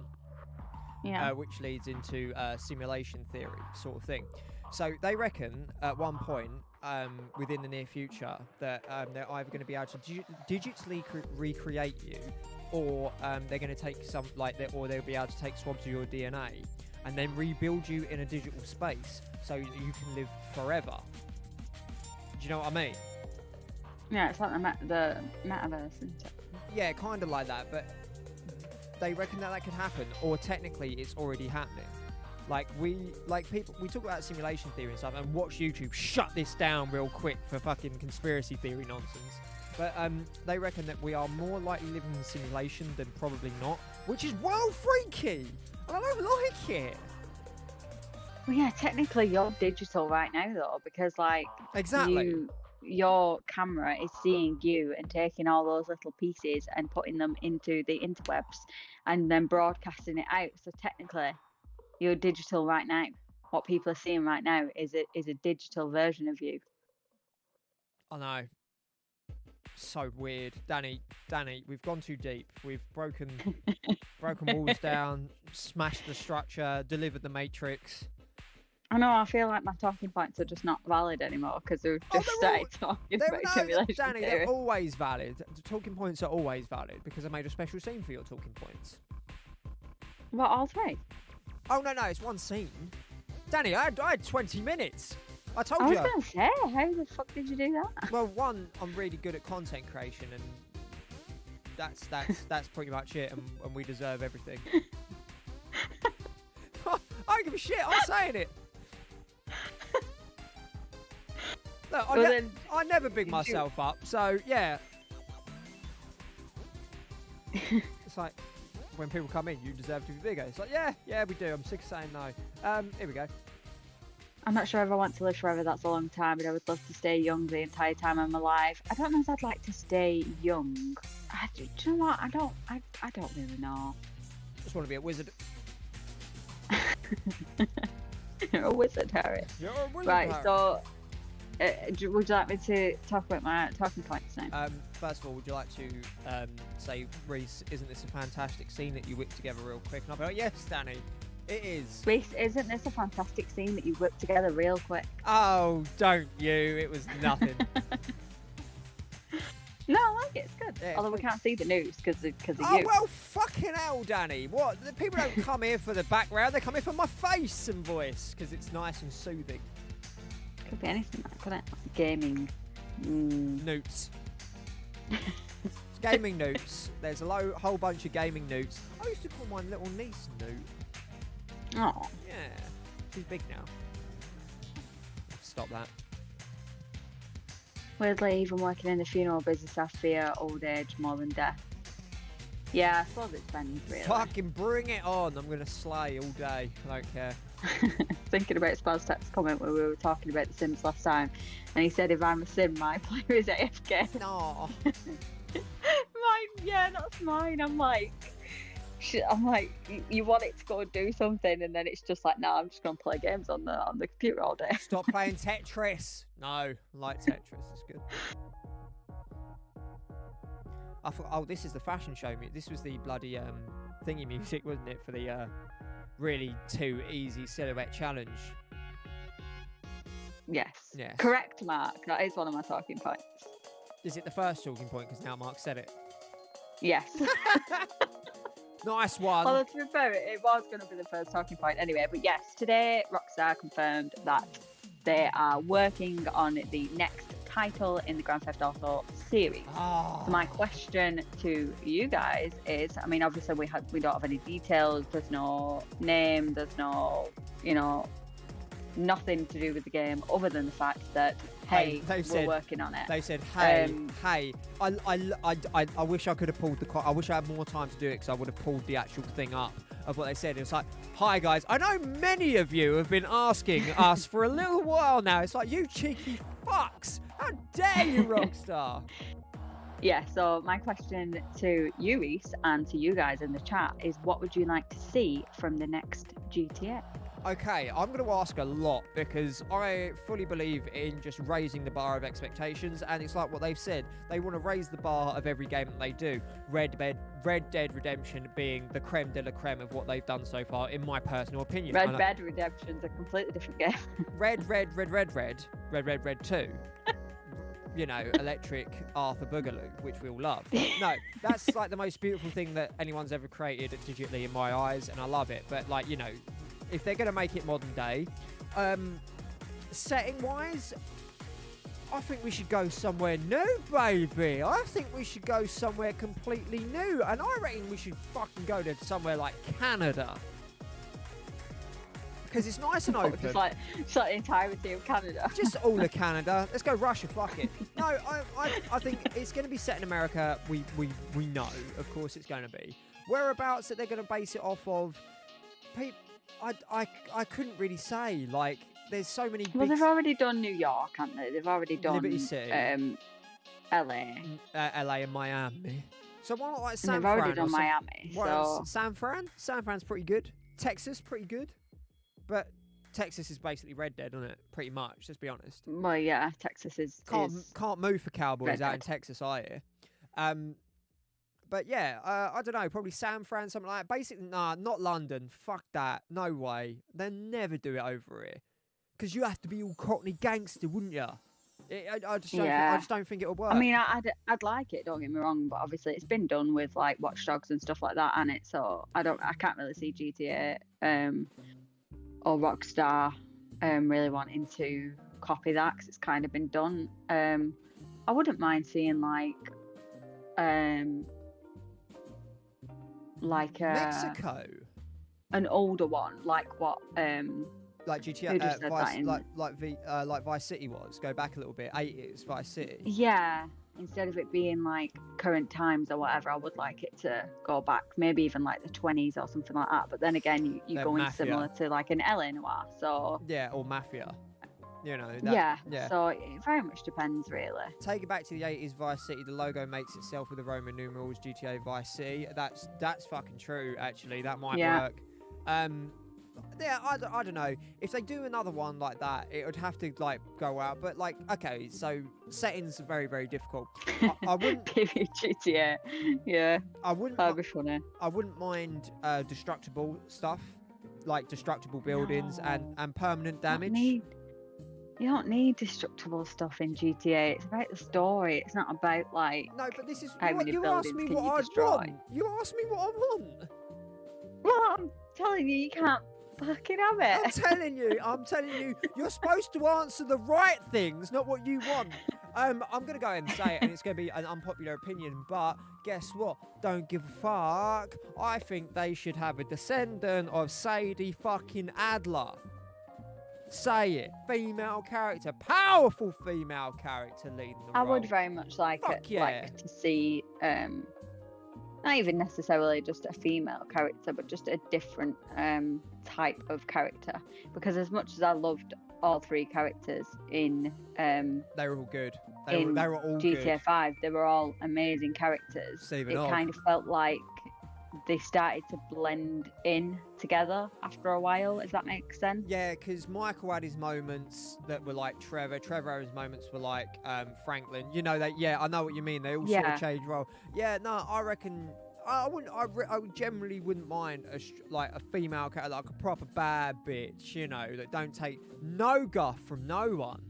Yeah. Which leads into simulation theory sort of thing. So they reckon at one point within the near future that they're either going to be able to digitally recreate you, or they're going to take or they'll be able to take swabs of your DNA and then rebuild you in a digital space so you can live forever. Do you know what I mean? Yeah, it's like the metaverse, isn't it? Yeah, kind of like that, but they reckon that could happen, or technically it's already happening. We talk about simulation theory and stuff, and watch YouTube shut this down real quick for fucking conspiracy theory nonsense. But they reckon that we are more likely living in a simulation than probably not, which is well freaky, and I don't like it. Well, yeah, technically you're digital right now though, because exactly. Your camera is seeing you and taking all those little pieces and putting them into the interwebs and then broadcasting it out. So technically, You're digital right now. What people are seeing right now is a digital version of you. I know. So weird. Danny, we've gone too deep. We've broken walls down, smashed the structure, delivered the matrix. I know, I feel like my talking points are just not valid anymore because we've just started talking about simulation Danny, theory. they're always valid. The talking points are always valid because I made a special scene for your talking points. What, all three? Oh, no, it's one scene. Danny, I had 20 minutes. I told I was you. going to say, how the fuck did you do that? Well, one, I'm really good at content creation, and that's pretty much it, and we deserve everything. I don't give a shit. I'm saying it. Look, I never big myself up, so yeah. It's like when people come in, you deserve to be bigger. It's like, yeah, we do. I'm sick of saying no. Here we go. I'm not sure if I want to live forever. That's a long time, but I would love to stay young the entire time I'm alive. I don't know if I'd like to stay young. Do you know what? I don't really know. Just want to be a wizard. You're a wizard, Harry. You're a wizard, right, Harry. so would you like me to talk about my talking points now? First of all, would you like to say, Reese, isn't this a fantastic scene that you whipped together real quick? And I'll be like, yes, Danny, it is. Reese, isn't this a fantastic scene that you whipped together real quick? Oh, don't you. It was nothing. No, I like it. It's good. Yeah, Although we can't see the news because of you. Oh, well, fucking hell, Danny. What? The people don't come here for the background. They come here for my face and voice because it's nice and soothing. Could be anything, like, couldn't it? Gaming. Newts. It's gaming newts. There's a whole bunch of gaming newts. I used to call my little niece Newt. Oh. Yeah. She's big now. Stop that. Weirdly, even working in the funeral business, I fear old age more than death. Yeah, I suppose it's Ben's, really. Fucking bring it on. I'm going to slay all day. I don't care. Thinking about Spaztac's comment when we were talking about The Sims last time, and he said if I'm a Sim, my player is AFK. No. Mine, yeah, that's mine. I'm like, you want it to go and do something, and then it's just like, no, I'm just gonna play games on the computer all day. Stop playing Tetris. No, I like Tetris. It's good. I thought, oh, this is the fashion show. This was the bloody thingy music, wasn't it, for the really too easy silhouette challenge? Yes. Yes. Correct, Mark. That is one of my talking points. Is it the first talking point? Because now Mark said it. Yes. Nice one. Although to be fair, it was going to be the first talking point anyway. But yes, today Rockstar confirmed that they are working on the next title in the Grand Theft Auto series. Oh. So my question to you guys is, I mean, obviously we don't have any details. There's no name. There's no, nothing to do with the game other than the fact that we're working on it. They said, hey. I wish I could have pulled I wish I had more time to do it because I would have pulled the actual thing up of what they said. It's like, hi guys, I know many of you have been asking us for a little while now. It's like, you cheeky fucks. How dare you, Rockstar? Yeah, so my question to you, Reese, and to you guys in the chat is, what would you like to see from the next GTA? Okay, I'm going to ask a lot because I fully believe in just raising the bar of expectations, and it's like what they've said. They want to raise the bar of every game that they do. Red Dead Redemption being the creme de la creme of what they've done so far, in my personal opinion. Red Dead Redemption's a completely different game. Red 2. Electric Arthur Boogaloo, which we all love. No, that's like the most beautiful thing that anyone's ever created digitally in my eyes, and I love it. But if they're going to make it modern day, setting-wise, I think we should go somewhere new, baby. I think we should go somewhere completely new. And I reckon we should fucking go to somewhere like Canada. Because it's nice and open. Just like the entirety of Canada. Just all of Canada. Let's go Russia, fuck it. No, I think it's going to be set in America. We know, of course it's going to be. Whereabouts that they're going to base it off of, I couldn't really say. Like, there's so many Well, they've already done New York, haven't they? They've already done Liberty City, LA. LA and Miami. So why not like San They've Fran? already done Miami. So San Fran? San Fran's pretty good. Texas, pretty good. But Texas is basically Red Dead, isn't it? Pretty much. Let's be honest. Well, yeah, Texas is Can't move for cowboys Red out in Dead. Texas, are you? But yeah, I don't know. Probably San Fran, something like that. Basically, nah, not London. Fuck that. No way. They'll never do it over here. Because you have to be all Cockney gangster, wouldn't you? I just don't think it'll work. I mean, I'd like it. Don't get me wrong, but obviously it's been done with like Watch Dogs and stuff like that, and it. So I can't really see GTA or Rockstar really wanting to copy that because it's kind of been done. I wouldn't mind seeing like Mexico, an older one, like what like GTA, like Vice City was. Go back a little bit, 80s Vice City. Yeah, instead of it being like current times or whatever, I would like it to go back, maybe even like the 20s or something like that. But then again, you're going Mafia. similar to like an LA Noir, so yeah, or Mafia. You know. Yeah. So it very much depends, really. Take it back to the 80s Vice City. The logo makes itself with the Roman numerals. GTA Vice City. That's fucking true. Actually, that might work. Yeah, I don't know. If they do another one like that, it would have to like go out. But like, okay, so settings are very, very difficult. I wouldn't. GTA. Yeah. That'd be funny. I wouldn't mind destructible stuff, like destructible buildings and permanent damage. You don't need destructible stuff in GTA. It's about the story. It's not about like. No, but this is. How many You asked buildings me can what you I destroy? want. You asked me what I want. Well, I'm telling you, you can't fucking have it. I'm telling you, you're supposed to answer the right things, not what you want. I'm gonna go ahead and say it, and it's gonna be an unpopular opinion, but guess what? Don't give a fuck. I think they should have a descendant of Sadie fucking Adler. Say it. Female character, powerful female character leading the I role. would very much like to see not even necessarily just a female character, but just a different type of character. Because as much as I loved all three characters in they were all good. They were all GTA good. 5, they were all amazing characters. Stephen It Ogg. kind of felt like they started to blend in together after a while, if that makes sense. Yeah, because Michael had his moments that were like Trevor. Trevor had his moments were like Franklin. You know that? Yeah, I know what you mean. They all sort of change role. Yeah, no, I reckon I wouldn't. I generally wouldn't mind a female character, like a proper bad bitch. You know, that don't take no guff from no one.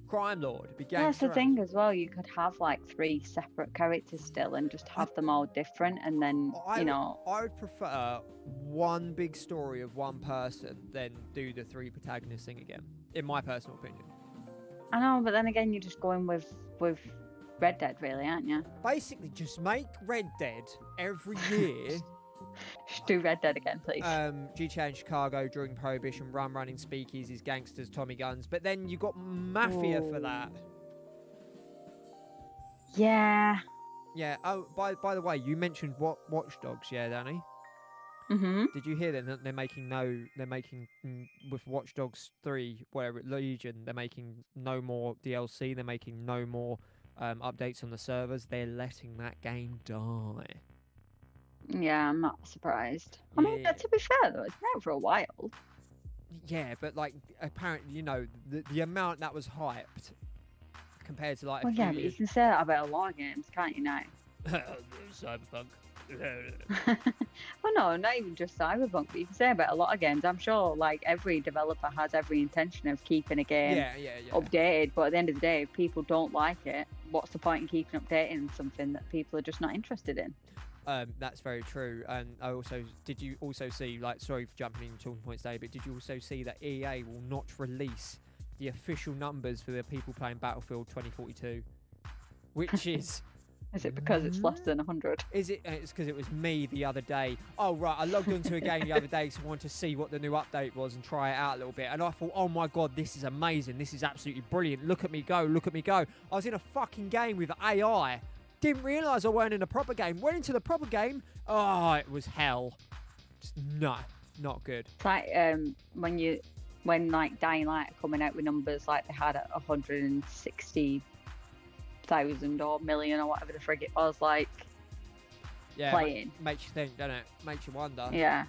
Crime lord. That's the thing as well. You could have like 3 separate characters still, and just have them all different, and then I would prefer one big story of one person than do the 3 protagonists thing again. In my personal opinion. I know, but then again, you're just going with Red Dead, really, aren't you? Basically, just make Red Dead every year. Just do Red Dead again, please. GTA in Chicago during Prohibition, running speakeasies, gangsters, Tommy guns. But then you got Mafia for that. Yeah. Yeah. Oh, by the way, you mentioned Watch Dogs, yeah, Danny? Mm-hmm. Did you hear that they're making with Watch Dogs 3, whatever, Legion, they're making no more DLC, they're making no more updates on the servers. They're letting that game die. Yeah, I'm not surprised. I mean, to be fair though, it's been out for a while. Yeah, but like apparently, you know, the amount that was hyped compared to like a few but you can say that about a lot of games, can't you now? Cyberpunk. Well, no, not even just Cyberpunk, but you can say about a lot of games. I'm sure like every developer has every intention of keeping a game updated, but at the end of the day, if people don't like it, what's the point in keeping updating something that people are just not interested in? That's very true. And did you also see, like, sorry for jumping in talking points today, but did you also see that EA will not release the official numbers for the people playing Battlefield 2042, which is... Is it because it's less than 100? Is it? It's because it was me the other day. Oh, right, I logged into a game the other day because I wanted to see what the new update was and try it out a little bit. And I thought, oh my God, this is amazing. This is absolutely brilliant. Look at me go. Look at me go. I was in a fucking game with AI. Didn't realise I weren't in a proper game. Went into the proper game. Oh, it was hell. No, not good. It's like when like Dying Light are coming out with numbers like they had at 160,000 or million or whatever the frig it was, like yeah, playing. Makes you think, doesn't it? Makes you wonder. Yeah.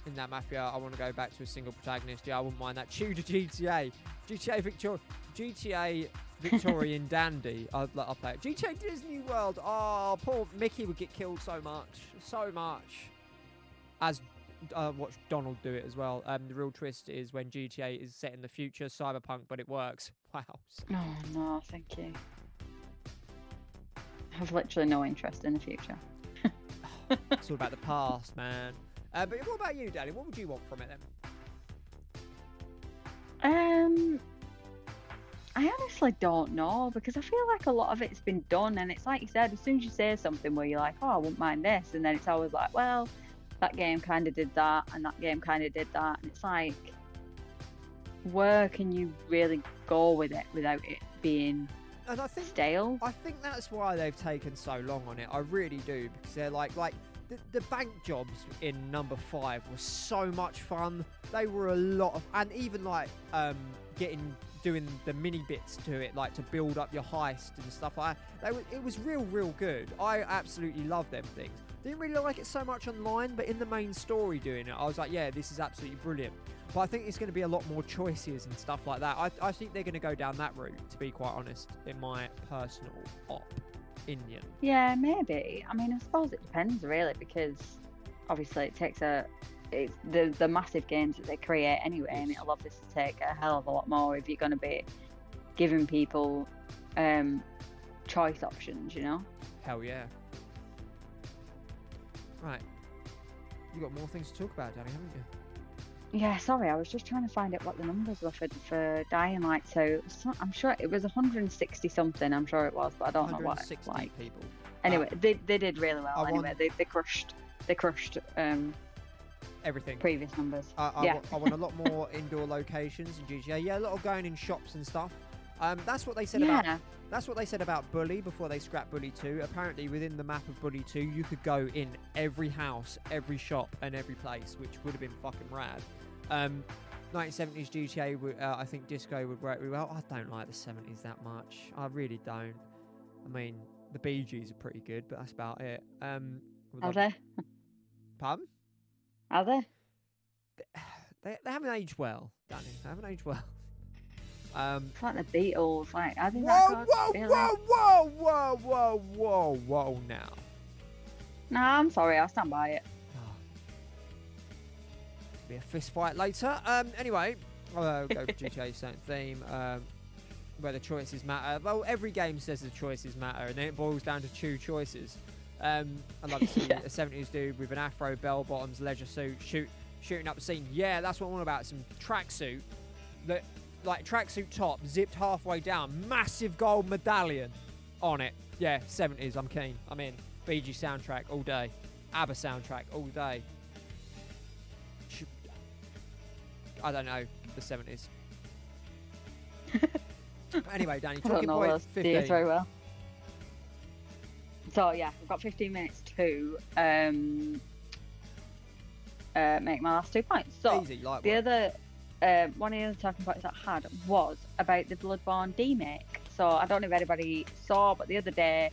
in that mafia. I want to go back to a single protagonist. Yeah, I wouldn't mind that. Tudor GTA. GTA Victorian Dandy. I'll play it. GTA Disney World. Oh, poor Mickey would get killed so much. As watch Donald do it as well. The real twist is when GTA is set in the future, cyberpunk, but it works. Wow. Oh no, thank you. I have literally no interest in the future. It's all about the past, man. But what about you, Danny? What would you want from it then? I honestly don't know, because I feel like a lot of it's been done, and it's like you said, as soon as you say something where you're like, oh, I wouldn't mind this, and then it's always like, well, that game kind of did that, and that game kind of did that, and it's like, where can you really go with it without it being And I think stale? I think that's why they've taken so long on it. I really do, because they're like the bank jobs in number 5 were so much fun. They were a lot of, and even like doing the mini bits to it, like to build up your heist and stuff like that. It was real good. I absolutely love them things. Didn't really like it so much online, but in the main story doing it, I was like, yeah, this is absolutely brilliant. But I think it's going to be a lot more choices and stuff like that. I think they're going to go down that route, to be quite honest, in my personal opinion. Yeah, maybe. I mean, I suppose it depends really, because obviously it takes it's the massive games that they create anyway, and it'll obviously take a hell of a lot more if you're going to be giving people choice options, you know? Hell yeah. Right. You got more things to talk about, Danny, haven't you? Yeah, sorry, I was just trying to find out what the numbers were for Dying Light. So I'm sure it was 160 something. I'm sure it was, but I don't know what it's like. People. Anyway, they did really well. Anyway, they crushed everything. Previous numbers. I want a lot more indoor locations in GTA. Yeah, a lot of going in shops and stuff. That's what they said about. That's what they said about Bully before they scrapped Bully 2. Apparently, within the map of Bully 2, you could go in every house, every shop, and every place, which would have been fucking rad. 1970s GTA, I think disco would work really well. I don't like the 70s that much. I really don't. I mean, the Bee Gees are pretty good, but that's about it. Are they? Pardon? Are they? They haven't aged well, Danny. They haven't aged well. It's like the Beatles. Like, I think whoa, now. No, I'm sorry. I'll stand by it. Be a fist fight later. Anyway, I'll go for GTA's certain theme. Where the choices matter. Well, every game says the choices matter, and then it boils down to two choices. I'd love to see a 70s dude with an afro, bell bottoms, leisure suit, shooting up the scene. Yeah, that's what I want about. Some tracksuit, like tracksuit top, zipped halfway down, massive gold medallion on it. Yeah, 70s. I'm keen. I'm in. Bee Gees soundtrack all day. ABBA soundtrack all day. I don't know, the 70s. Anyway, Danny, talking point 15. Very well. So yeah, I've got 15 minutes to make my last 2 points. So easy, like the other one of the other talking points I had was about the Bloodborne remake. So I don't know if anybody saw, but the other day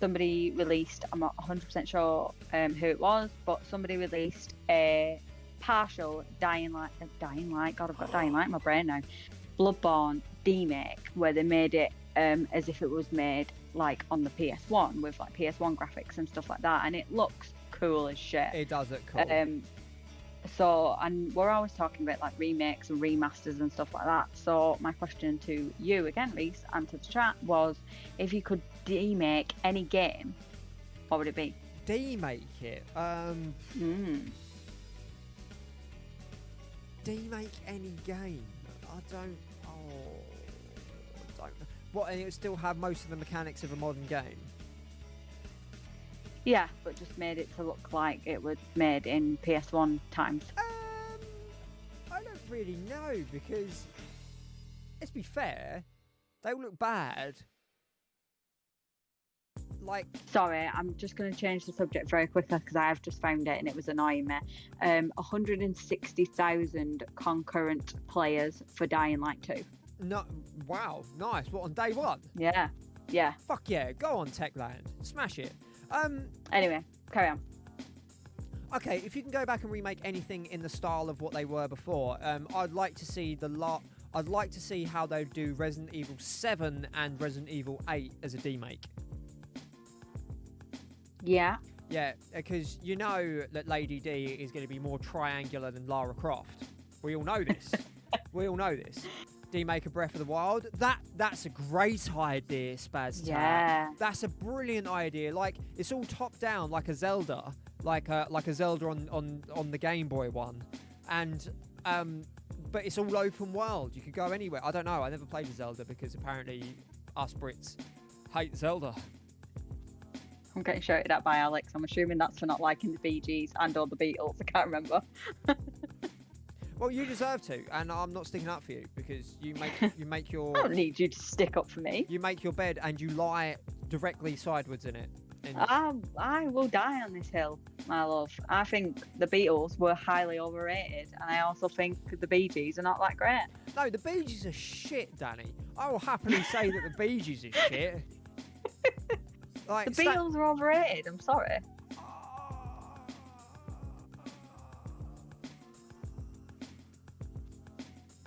somebody released, I'm not 100% sure who it was, but somebody released a partial Dying Light, God, I've got Dying Light in my brain now, Bloodborne remake, where they made it as if it was made like on the PS1 with like PS1 graphics and stuff like that, and it looks cool as shit. It does look cool. So, and we're always talking about like remakes and remasters and stuff like that. So my question to you again, Reese, and to the chat was, if you could remake any game, what would it be? Remake it? Remake any game? I don't. What? And it would still have most of the mechanics of a modern game. Yeah, but just made it to look like it was made in PS1 times. I don't really know, because let's be fair, they all look bad. Like, sorry, I'm just going to change the subject very quickly because I have just found it and it was annoying me. 160,000 concurrent players for Dying Light 2. No, wow, nice. What, on day one? Yeah. Fuck yeah, go on, Techland, smash it. Anyway, carry on. Okay, if you can go back and remake anything in the style of what they were before, I'd like to see I'd like to see how they do Resident Evil 7 and Resident Evil 8 as a demake. Yeah. Yeah, because you know that Lady D is going to be more triangular than Lara Croft. We all know this. We all know this. Demake of Breath of the Wild. That's a great idea, Spaz. Yeah. That's a brilliant idea. Like, it's all top down, like a Zelda, like a Zelda on the Game Boy one, and but it's all open world. You could go anywhere. I don't know. I never played a Zelda because apparently us Brits hate Zelda. I'm getting shouted at by Alex. I'm assuming that's for not liking the Bee Gees and or the Beatles. I can't remember. Well, you deserve to, and I'm not sticking up for you because you make your. I don't need you to stick up for me. You make your bed and you lie directly sideways in it. I will die on this hill, my love. I think the Beatles were highly overrated, and I also think the Bee Gees are not that great. No, the Bee Gees are shit, Danny. I will happily say that the Bee Gees is shit. Like, the Beatles are overrated. I'm sorry.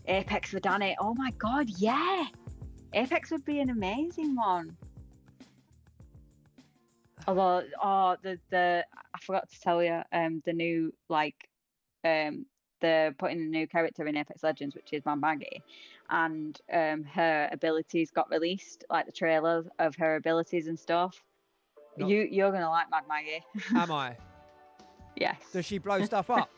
Apex for Danny. Oh my god, yeah. Apex would be an amazing one. Although, I forgot to tell you, the new they're putting a new character in Apex Legends, which is Mad Maggie, and her abilities got released, like the trailers of her abilities and stuff. You're gonna like Mad Maggie. Am I? Yes. Does she blow stuff up?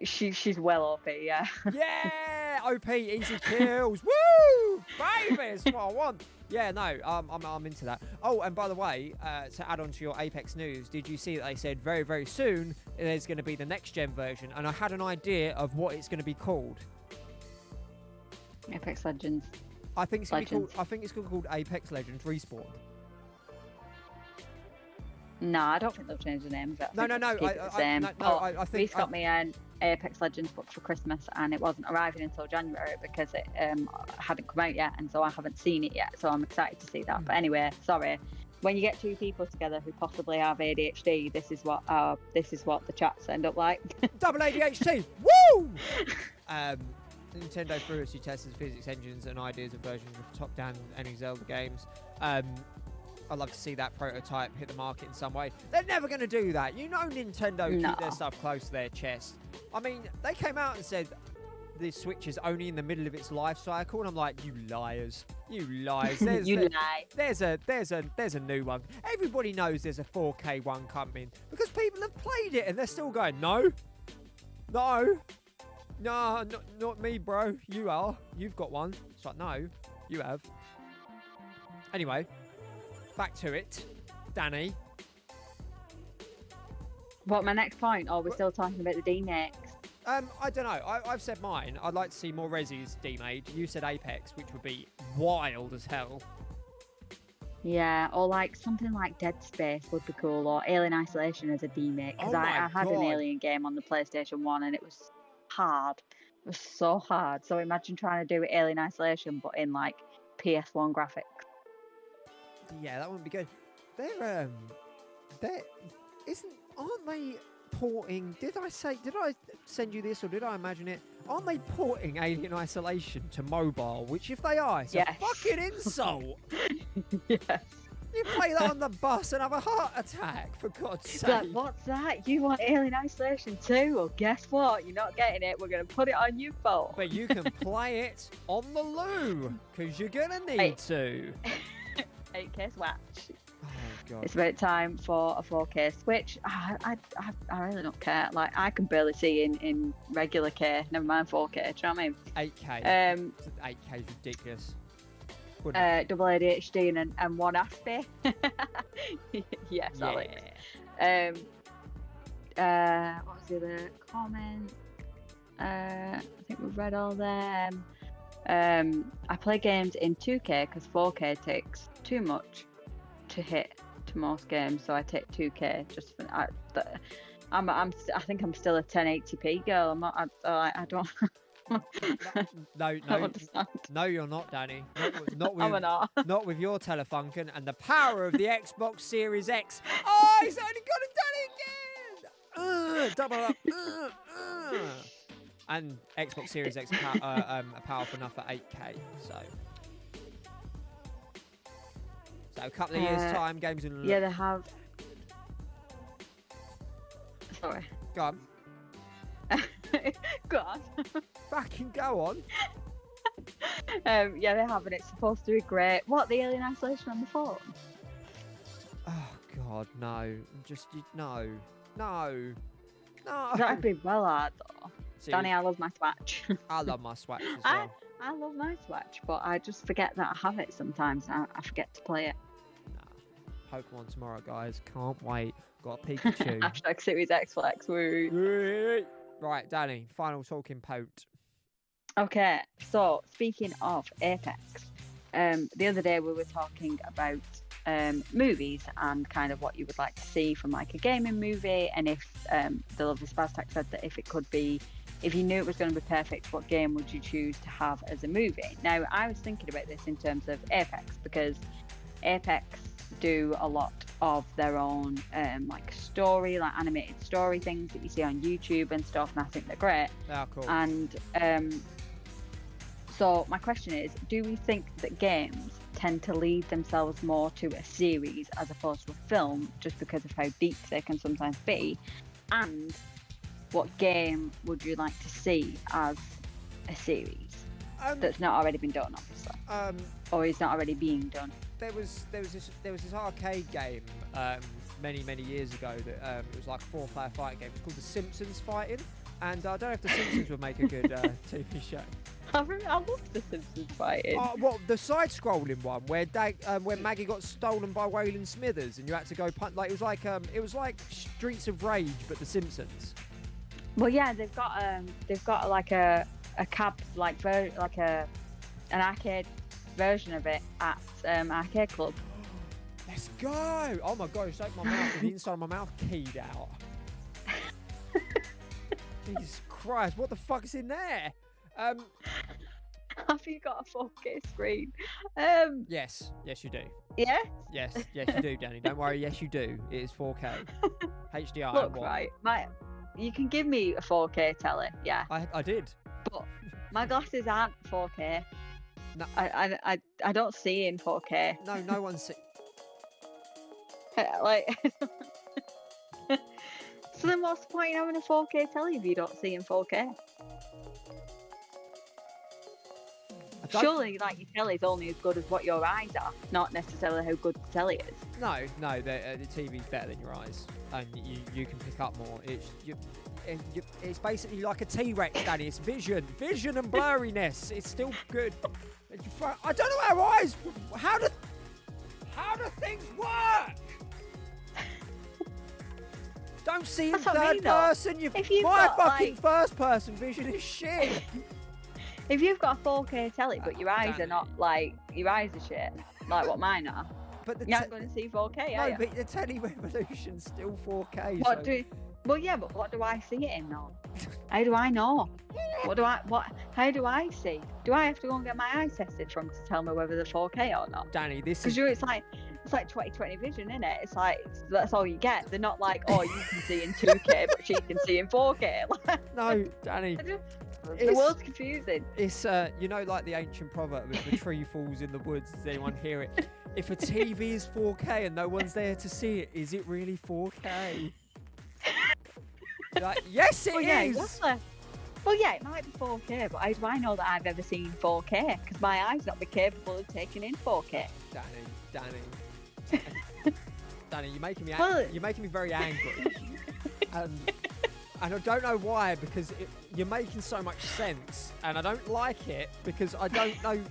She's well OP, yeah. Yeah, OP, easy kills, woo, baby, it's what I want. Yeah, no, I'm into that. Oh, and by the way, to add on to your Apex news, did you see that they said very, very soon there's going to be the next gen version, and I had an idea of what it's going to be called. Apex Legends. I think it's going to be called. I think it's going to be called Apex Legends Respawn. No, I don't think they'll change the name. No. I think Reese got me an Apex Legends book for Christmas, and it wasn't arriving until January because it hadn't come out yet, and so I haven't seen it yet. So I'm excited to see that. But anyway, sorry. When you get two people together who possibly have ADHD, this is what the chats end up like. Double ADHD. Woo! Nintendo furiously tests physics engines and ideas of versions of top-down any Zelda games. I'd love to see that prototype hit the market in some way. They're never going to do that. You know Nintendo keep their stuff close to their chest. I mean, they came out and said this Switch is only in the middle of its life cycle, and I'm like, you liars. You lies. Lie. There's a new one. Everybody knows there's a 4K one coming because people have played it and they're still going, no, not me, bro. You are. You've got one. It's like, no, you have. Anyway. Back to it, Danny. What, my next point? Or we're still talking about the D-Next? I don't know. I've said mine. I'd like to see more Resis D-made. You said Apex, which would be wild as hell. Yeah, or like something like Dead Space would be cool, or Alien Isolation as a D-Make. Because I had an Alien game on the PlayStation 1 and it was hard. It was so hard. So imagine trying to do Alien Isolation but in like PS1 graphics. Yeah, that wouldn't be good. Aren't they porting? Did I send you this or did I imagine it? Aren't they porting Alien Isolation to mobile? Which, if they are, it's a fucking insult. Yes. You play that on the bus and have a heart attack, for God's sake. Like, what's that? You want Alien Isolation too? Well, guess what? You're not getting it. We're going to put it on your phone. But you can play it on the loo, because you're going to need to. 8K Swatch. Oh, God. It's about time for a 4K Switch. I really don't care. Like, I can barely see in regular K, never mind 4K. Do you know what I mean? 8K. 8K is ridiculous. Double ADHD and one Aspie. Yes, Alex. What was the other comment? I think we've read all them. I play games in 2K because 4K takes too much to hit to most games, so I take 2K just for. I think I'm still a 1080p girl. I'm not. I don't. No, you're not, Danny. Not with your Telefunken and the power of the Xbox Series X. Oh, he's only got it done again. double up, and Xbox Series X are powerful enough for 8K. So a couple of years time, games in. Yeah, they have. Sorry. Go on. Go on. Fucking go on. Yeah, they have, and it's supposed to be great. What, the Alien Isolation on the phone? Oh God, no! No. That'd be well hard though. See, Danny, I love my Swatch. I love my Swatch as well. I love my Swatch, but I just forget that I have it sometimes. I forget to play it. Nah. Pokemon tomorrow, guys. Can't wait. Got a Pikachu. Hashtag Series X Flex. Woo. Right, Danny. Final talking pout. Okay, so speaking of Apex, the other day we were talking about movies and kind of what you would like to see from like a gaming movie, and if the lovely Spaztac said that if you knew it was going to be perfect, what game would you choose to have as a movie? Now, I was thinking about this in terms of Apex, because Apex do a lot of their own like story, like animated story things that you see on YouTube and stuff, and I think they're great. Oh, cool. And so my question is, do we think that games tend to lead themselves more to a series as opposed to a film, just because of how deep they can sometimes be? And what game would you like to see as a series that's not already been done, obviously, or is not already being done? There was this arcade game many years ago that it was like a 4-player fighting game. It's called The Simpsons Fighting, and I don't know if The Simpsons would make a good TV show. I love The Simpsons Fighting. Well, the side-scrolling one where Maggie got stolen by Waylon Smithers, and you had to go punt. Like it was like Streets of Rage, but The Simpsons. Well, yeah, they've got like a cab an arcade version of it at Arcade Club. Let's go! Oh my gosh, like my mouth, the inside of my mouth keyed out. Jesus Christ, what the fuck is in there? Have you got a 4K screen? Yes you do. Yeah? Yes you do, Danny. Don't worry, yes you do. It is 4K. HDR. Look, right, you can give me a 4K telly, yeah. I did. But my glasses aren't 4K. No. I don't see in 4K. No one's see. Like, so then what's the point in having a 4K telly if you don't see in 4K? Surely, like, your telly's only as good as what your eyes are, not necessarily how good the telly is. No, the TV's better than your eyes, and you can pick up more. It's basically like a T-Rex, Danny. It's vision and blurriness. It's still good. I don't know how eyes. How do things work? Don't see in third person. My fucking first person vision is shit. If you've got a 4K telly, but your eyes are not like, your eyes are shit, like what mine are, but you're not going to see 4K, are you? No, but the telly revolution's still 4K. Well, yeah, but what do I see it in though? How do I know? How do I see? Do I have to go and get my eyes tested from to tell me whether they're 4K or not? Danny, this is... Because it's like 20/20 vision, isn't it? It's like, that's all you get. They're not like, oh, you can see in 2K, but she can see in 4K. No, Danny. The world's confusing. It's, like the ancient proverb, if a tree falls in the woods, does anyone hear it? If a TV is 4K and no one's there to see it, is it really 4K? Like, yes, it is. Exactly. Well, yeah, it might be 4K, but how do I know that I've ever seen 4K? Because my eyes not be capable of taking in 4K. Danny, you're making me very angry. And I don't know why, because you're making so much sense, and I don't like it because I don't know.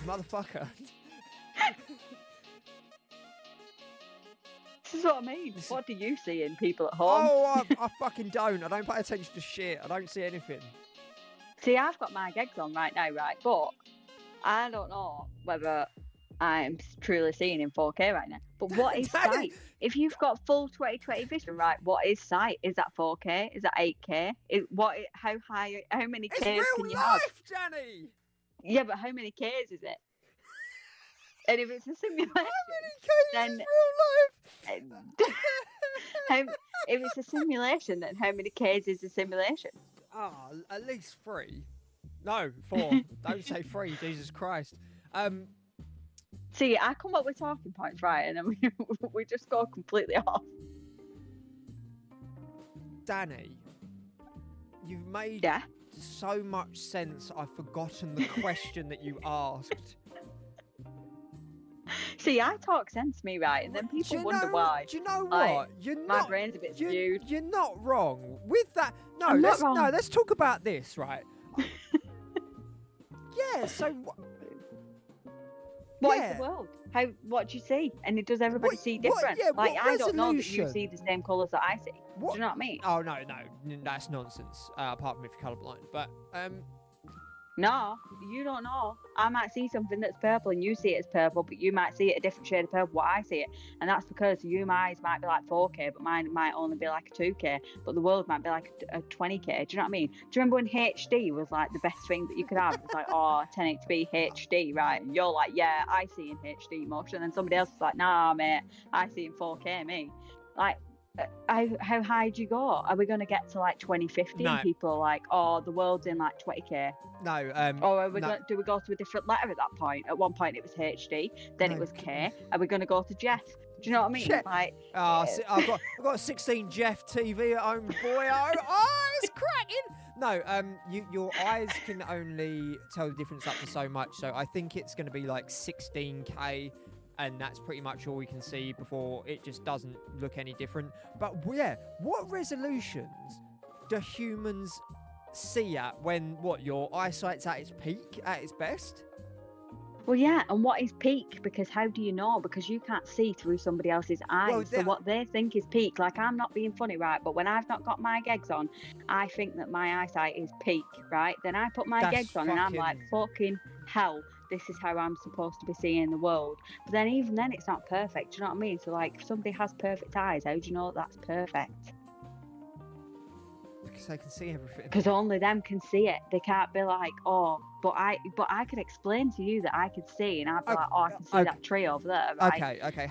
Motherfucker. This is what I mean. What do you see in people at home? Oh, I fucking don't. I don't pay attention to shit. I don't see anything. See, I've got my gigs on right now, right? But I don't know whether I'm truly seeing in 4K right now. But what is sight? If you've got full 20/20 vision, right? What is sight? Is that 4K? Is that 8K? How many Ks can you have? It's real life, Danny! Yeah, but how many Ks is it? And if it's a simulation, How many cases then real life? if it's a simulation, then how many Ks is a simulation? At least 3. No, 4. Don't say 3, Jesus Christ. See, I come up with talking points, right, and then we just go completely off. Danny, you've made Yeah. so much sense, I've forgotten the question that you asked. See, I talk sense to me, right, and then people wonder why. Do you know what? Like, You're my not, brain's a bit skewed. You're not wrong. With that, I'm not wrong. let's talk about this, right? Yeah, so... What is the world? What do you see? And does everybody see different? I don't know that you see the same colours that I see. Do you know what I mean? Oh, no, that's nonsense, apart from if you're colourblind. But, No, you don't know. I might see something that's purple and you see it as purple, but you might see it a different shade of purple what I see it. And that's because my eyes might be like 4K, but mine might only be like a 2K, but the world might be like a 20K. Do you know what I mean? Do you remember when HD was like the best thing that you could have? It was like, oh, 1080p HD, right? And you're like, yeah, I see in HD much. And then somebody else is like, nah, mate, I see in 4K, me. Like, how high do you go? Are we going to get to like 2050 and people are like, oh, the world's in like 20K? No. Or do we go to a different letter at that point? At one point it was HD, then it was K. Are we going to go to Jeff? Do you know what I mean? Jeff. Like, I've got a 16 Jeff TV at home, boy. Oh, it's cracking. No, your eyes can only tell the difference up to so much. So I think it's going to be like 16K. And that's pretty much all we can see before it just doesn't look any different. But yeah, what resolutions do humans see at when, your eyesight's at its peak, at its best? well, yeah, and what is peak? Because how do you know? Because you can't see through somebody else's eyes. Well, so what they think is peak. Like, I'm not being funny, right? But when I've not got my gigs on, I think that my eyesight is peak, right? Then I put my gigs on and I'm like, fucking hell. This is how I'm supposed to be seeing the world. But then even then, it's not perfect. Do you know what I mean? So, like, if somebody has perfect eyes, how do you know that's perfect? Because they can see everything. Because only them can see it. They can't be like, oh, but I could explain to you that I could see, and I'd be like, oh, I can see that tree over there, right? Okay.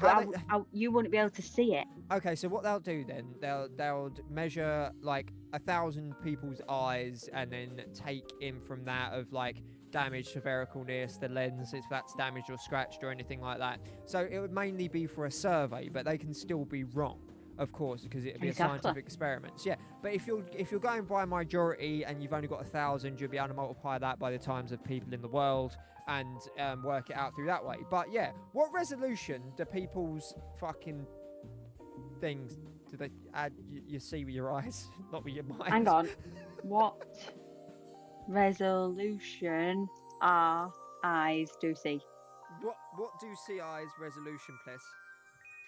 You wouldn't be able to see it. Okay, so what they'll do then, they'll measure like 1,000 people's eyes, and then take in from that of like damage, severicalness, the lens, if that's damaged or scratched or anything like that. So it would mainly be for a survey, but they can still be wrong, of course, because it'd be a scientific experiment. Yeah, but if you're going by majority and you've only got 1,000, you'll be able to multiply that by the times of people in the world and work it out through that way. But yeah, what resolution do people's fucking things do they add? You see with your eyes, not with your mind. Hang on, what resolution our eyes do see? What do see eyes resolution, please?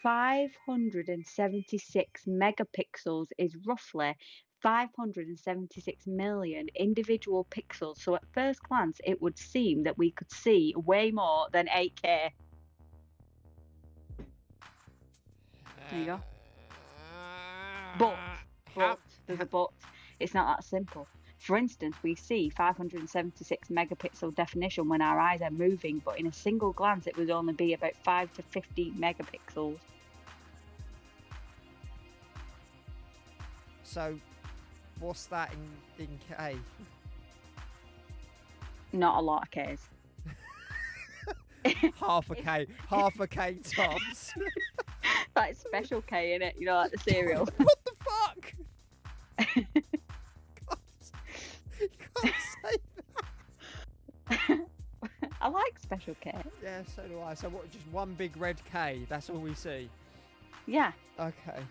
576 megapixels is roughly 576 million individual pixels. So at first glance, it would seem that we could see way more than 8K. There you go. But there's a but. It's not that simple. For instance, we see 576 megapixel definition when our eyes are moving, but in a single glance, it would only be about 5 to 50 megapixels. So, what's that in K? Not a lot of Ks. half a K tops. Like special K in it, you know, like the cereal. What the fuck? You can't say that. I like special K. Yeah, so do I. So what? Just one big red K. That's all we see. Yeah. Okay.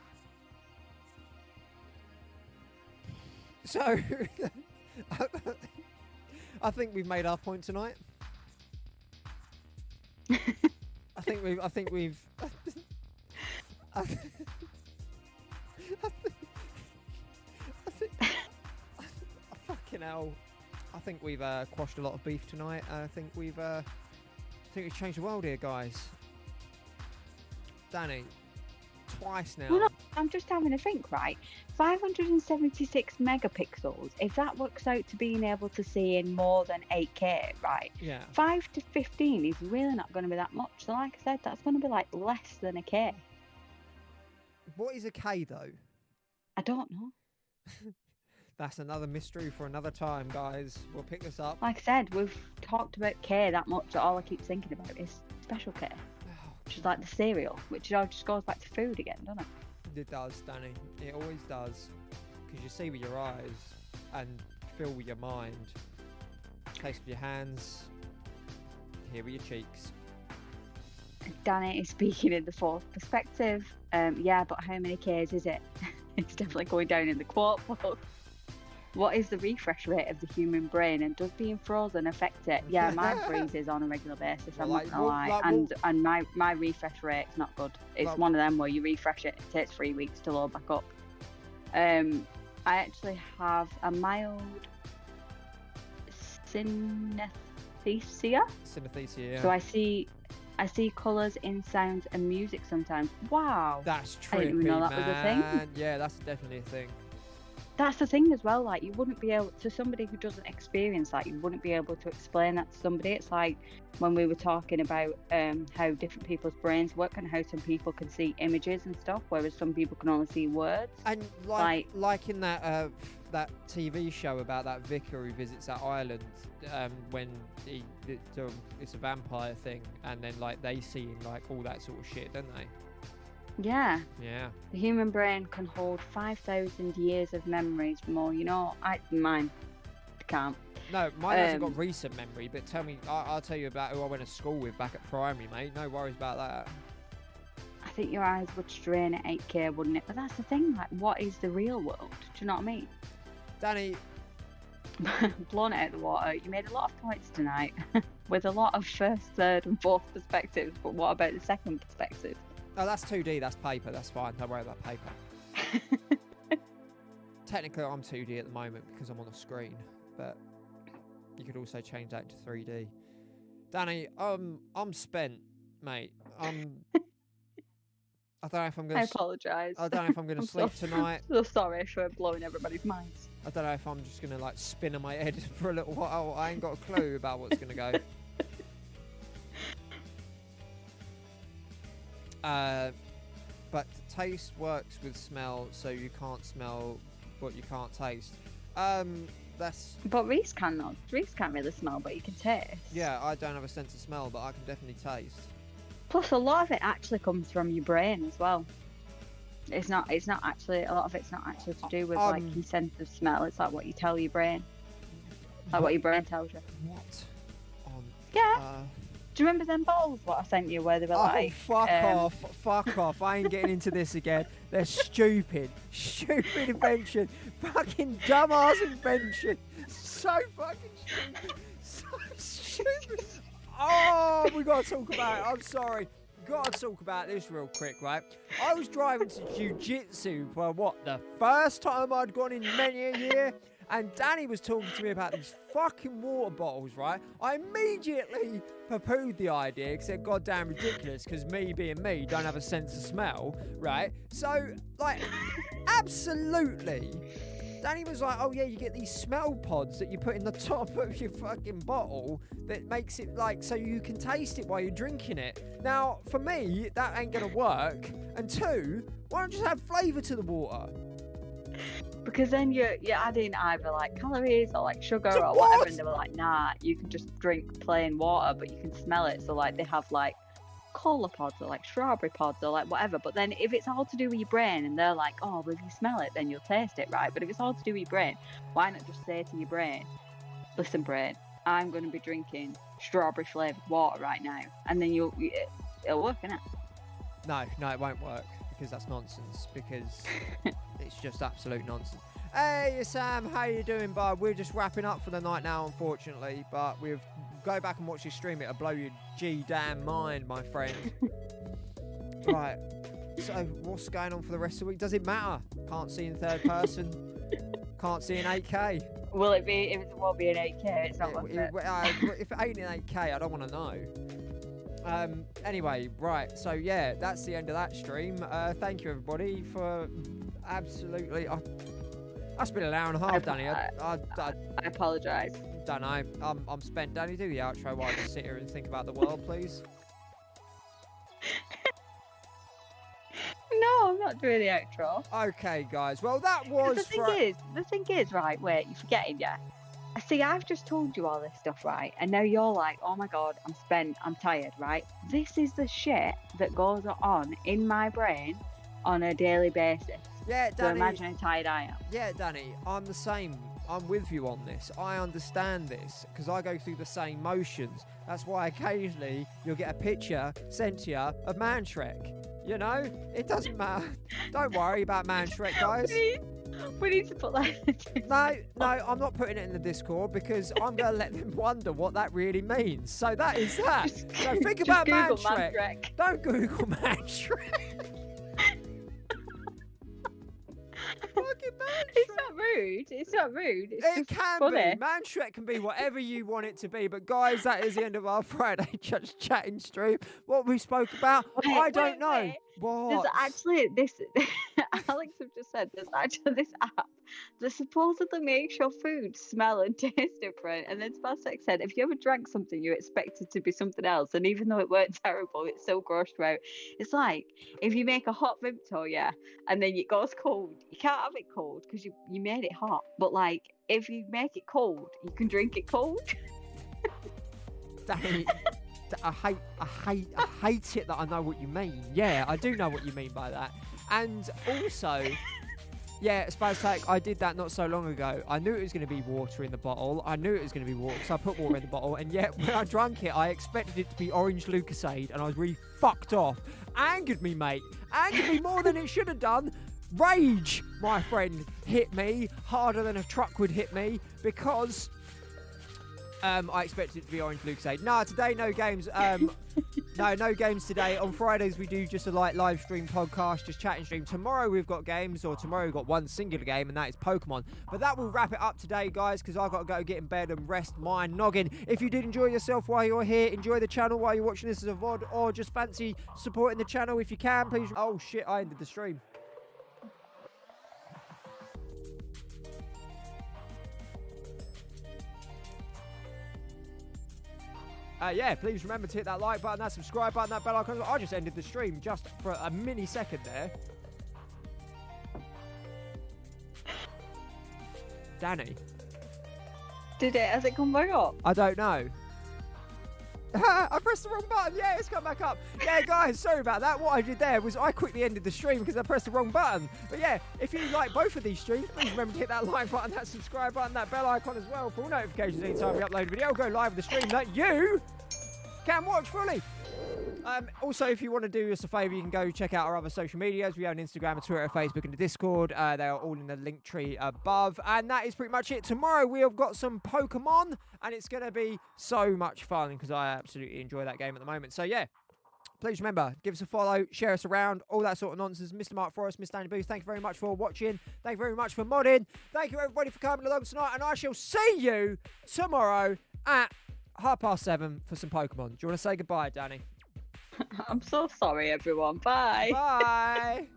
So, I think we've made our point tonight. I think we've. Fucking hell. I think we've quashed a lot of beef tonight. I think we've changed the world here, guys. Danny, twice now. I'm just having a think, right? 576 megapixels. If that works out to being able to see in more than 8K, right? Yeah. 5 to 15 is really not going to be that much. So, like I said, that's going to be like less than a K. What is a K though? I don't know. That's another mystery for another time, guys. We'll pick this up. Like I said, we've talked about K that much that all I keep thinking about is Special K, which is like the cereal, which just goes back to food again, doesn't it? It does, Danny. It always does. Because you see with your eyes and feel with your mind. Taste with your hands. Hear with your cheeks. Danny is speaking in the fourth perspective. Yeah, but how many Ks is it? It's definitely going down in the quote book. What is the refresh rate of the human brain, and does being frozen affect it? Yeah, mine freezes on a regular basis, I'm not gonna lie. And my refresh rate's not good. It's one of them where you refresh it, it takes 3 weeks to load back up. I actually have a mild synesthesia. Synesthesia, yeah. So I see colours in sounds and music sometimes. Wow. That's trippy, I didn't even know that was a thing. Yeah, that's definitely a thing. That's the thing as well, like you wouldn't be able to, somebody who doesn't experience that, you wouldn't be able to explain that to somebody. It's like when we were talking about how different people's brains work and how some people can see images and stuff, whereas some people can only see words. And like in that that TV show about that vicar who visits that island when it's a vampire thing, and then like they see like all that sort of shit, don't they? Yeah. Yeah. The human brain can hold 5,000 years of memories more. You know, mine can't. No, mine hasn't got recent memory, but tell me, I'll tell you about who I went to school with back at primary, mate. No worries about that. I think your eyes would strain at 8K, wouldn't it? But that's the thing, like, what is the real world? Do you know what I mean? Danny. Blown it out of the water. You made a lot of points tonight with a lot of first, third and fourth perspectives, but what about the second perspective? Oh, that's 2D, that's paper, that's fine. Don't worry about paper. Technically, I'm 2D at the moment because I'm on a screen, but you could also change that to 3D. Danny, I'm spent, mate. I don't know if I'm gonna. I apologise. I don't know if I'm gonna sleep tonight. So sorry for blowing everybody's minds. I don't know if I'm just gonna like spin on my head for a little while. I ain't got a clue about what's gonna go. But taste works with smell, so you can't smell what you can't taste. That's. But Reese can though. Reese can't really smell, but you can taste. Yeah, I don't have a sense of smell, but I can definitely taste. Plus, a lot of it actually comes from your brain as well. It's not actually, a lot of it's not actually to do with like your sense of smell. It's like what you tell your brain. Like what your brain tells you. What? Yeah. Do you remember them bottles what I sent you where they were like... fuck off. I ain't getting into this again. They're stupid invention. Fucking dumbass invention. So fucking stupid. So stupid. Oh, we gotta talk about it. I'm sorry. Gotta talk about this real quick, right? I was driving to jujitsu for the first time I'd gone in many a year. And Danny was talking to me about these fucking water bottles, right? I immediately poo-pooed the idea because they're goddamn ridiculous because me being me don't have a sense of smell, right? So, like, absolutely. Danny was like, oh yeah, you get these smell pods that you put in the top of your fucking bottle that makes it like so you can taste it while you're drinking it. Now, for me, that ain't gonna work. And two, why don't you just have flavour to the water? Because then you're adding either like calories or like sugar or whatever, and they were like, nah, you can just drink plain water, but you can smell it. So like they have like cola pods or like strawberry pods or like whatever. But then if it's all to do with your brain and they're like, oh, well, if you smell it, then you'll taste it, right? But if it's all to do with your brain, why not just say to your brain, listen, brain, I'm going to be drinking strawberry flavoured water right now, and then it'll work, innit? No, it won't work. Because that's nonsense, because it's just absolute nonsense. Hey Sam, how you doing, bud? We're just wrapping up for the night now, unfortunately, but we'll go back and watch your stream. It'll blow your G-damn mind, my friend. Right, so what's going on for the rest of the week? Does it matter? Can't see in third person, can't see in 8K. Will it be, if it won't be in 8K, it's not worth it. If it ain't in 8K, I don't want to know. Anyway, right. So yeah, that's the end of that stream. Thank you everybody for absolutely. That's been an hour and a half, Danny. I apologise. don't know. I'm spent. Danny, do the outro while I just sit here and think about the world, please. No, I'm not doing the outro. Okay, guys. Well, that was. The thing is, right? Wait, you're forgetting, yeah. See, I've just told you all this stuff, right? And now you're like, oh my god, I'm spent, I'm tired, right? This is the shit that goes on in my brain on a daily basis. Yeah, Danny. So imagine how tired I am. Yeah, Danny, I'm the same. I'm with you on this. I understand this because I go through the same motions. That's why occasionally you'll get a picture sent to you of Man Shrek. You know, it doesn't matter. Don't worry about Man Shrek, guys. We need to put that. No, I'm not putting it in the Discord because I'm going to let them wonder what that really means. So that is that. So think about Man Shrek. Don't Google Man Shrek. Fucking Man Shrek. It's not rude. It's not rude. It can funny. be. Man Shrek can be whatever you want it to be. But guys, that is the end of our Friday Just Chatting stream. What we spoke about, I don't know. What? There's actually this. Alex have just said there's actually this app that supposedly makes your food smell and taste different. And then Spastic said, if you ever drank something you expected to be something else, and even though it weren't terrible, it still grossed you out. It's like if you make a hot Vimto, yeah, and then it goes cold. You can't have it cold because you made it hot. But like if you make it cold, you can drink it cold. Danny, I hate it that I know what you mean. Yeah, I do know what you mean by that. And also, yeah, Spaztech, I did that not so long ago. I knew it was going to be water in the bottle. I knew it was going to be water, so I put water in the bottle. And yet, when I drank it, I expected it to be orange Lucasade, and I was really fucked off. Angered me, mate. Angered me more than it should have done. Rage, my friend, hit me harder than a truck would hit me because... I expected it to be orange Lucasade. No, today no games. No games today. On Fridays we do just a live stream podcast, just chatting stream. Tomorrow we've got games, or tomorrow we've got one singular game, and that is Pokemon. But that will wrap it up today, guys, because I've got to go get in bed and rest my noggin. If you did enjoy yourself while you're here, enjoy the channel while you're watching this as a VOD, or just fancy supporting the channel if you can, please. Oh shit, I ended the stream. Yeah, please remember to hit that like button, that subscribe button, that bell icon. I just ended the stream just for a mini second there. Danny. Did it? Has it come back up? I don't know. I pressed the wrong button. Yeah, it's come back up. Yeah, guys, sorry about that. What I did there was I quickly ended the stream because I pressed the wrong button. But yeah, if you like both of these streams, please remember to hit that like button, that subscribe button, that bell icon as well for all notifications anytime we upload a video. Go live with the stream that you can watch fully. Also, if you want to do us a favour, you can go check out our other social medias. We have an Instagram, a Twitter, a Facebook, and a Discord. They are all in the link tree above. And that is pretty much it. Tomorrow we have got some Pokemon, and it's going to be so much fun because I absolutely enjoy that game at the moment. So yeah, please remember, give us a follow, share us around, all that sort of nonsense. Mr. Mark Forrest, Miss Danny Booth, thank you very much for watching. Thank you very much for modding. Thank you everybody for coming along tonight, and I shall see you tomorrow at 7:30 for some Pokemon. Do you want to say goodbye, Danny? I'm so sorry, everyone. Bye. Bye.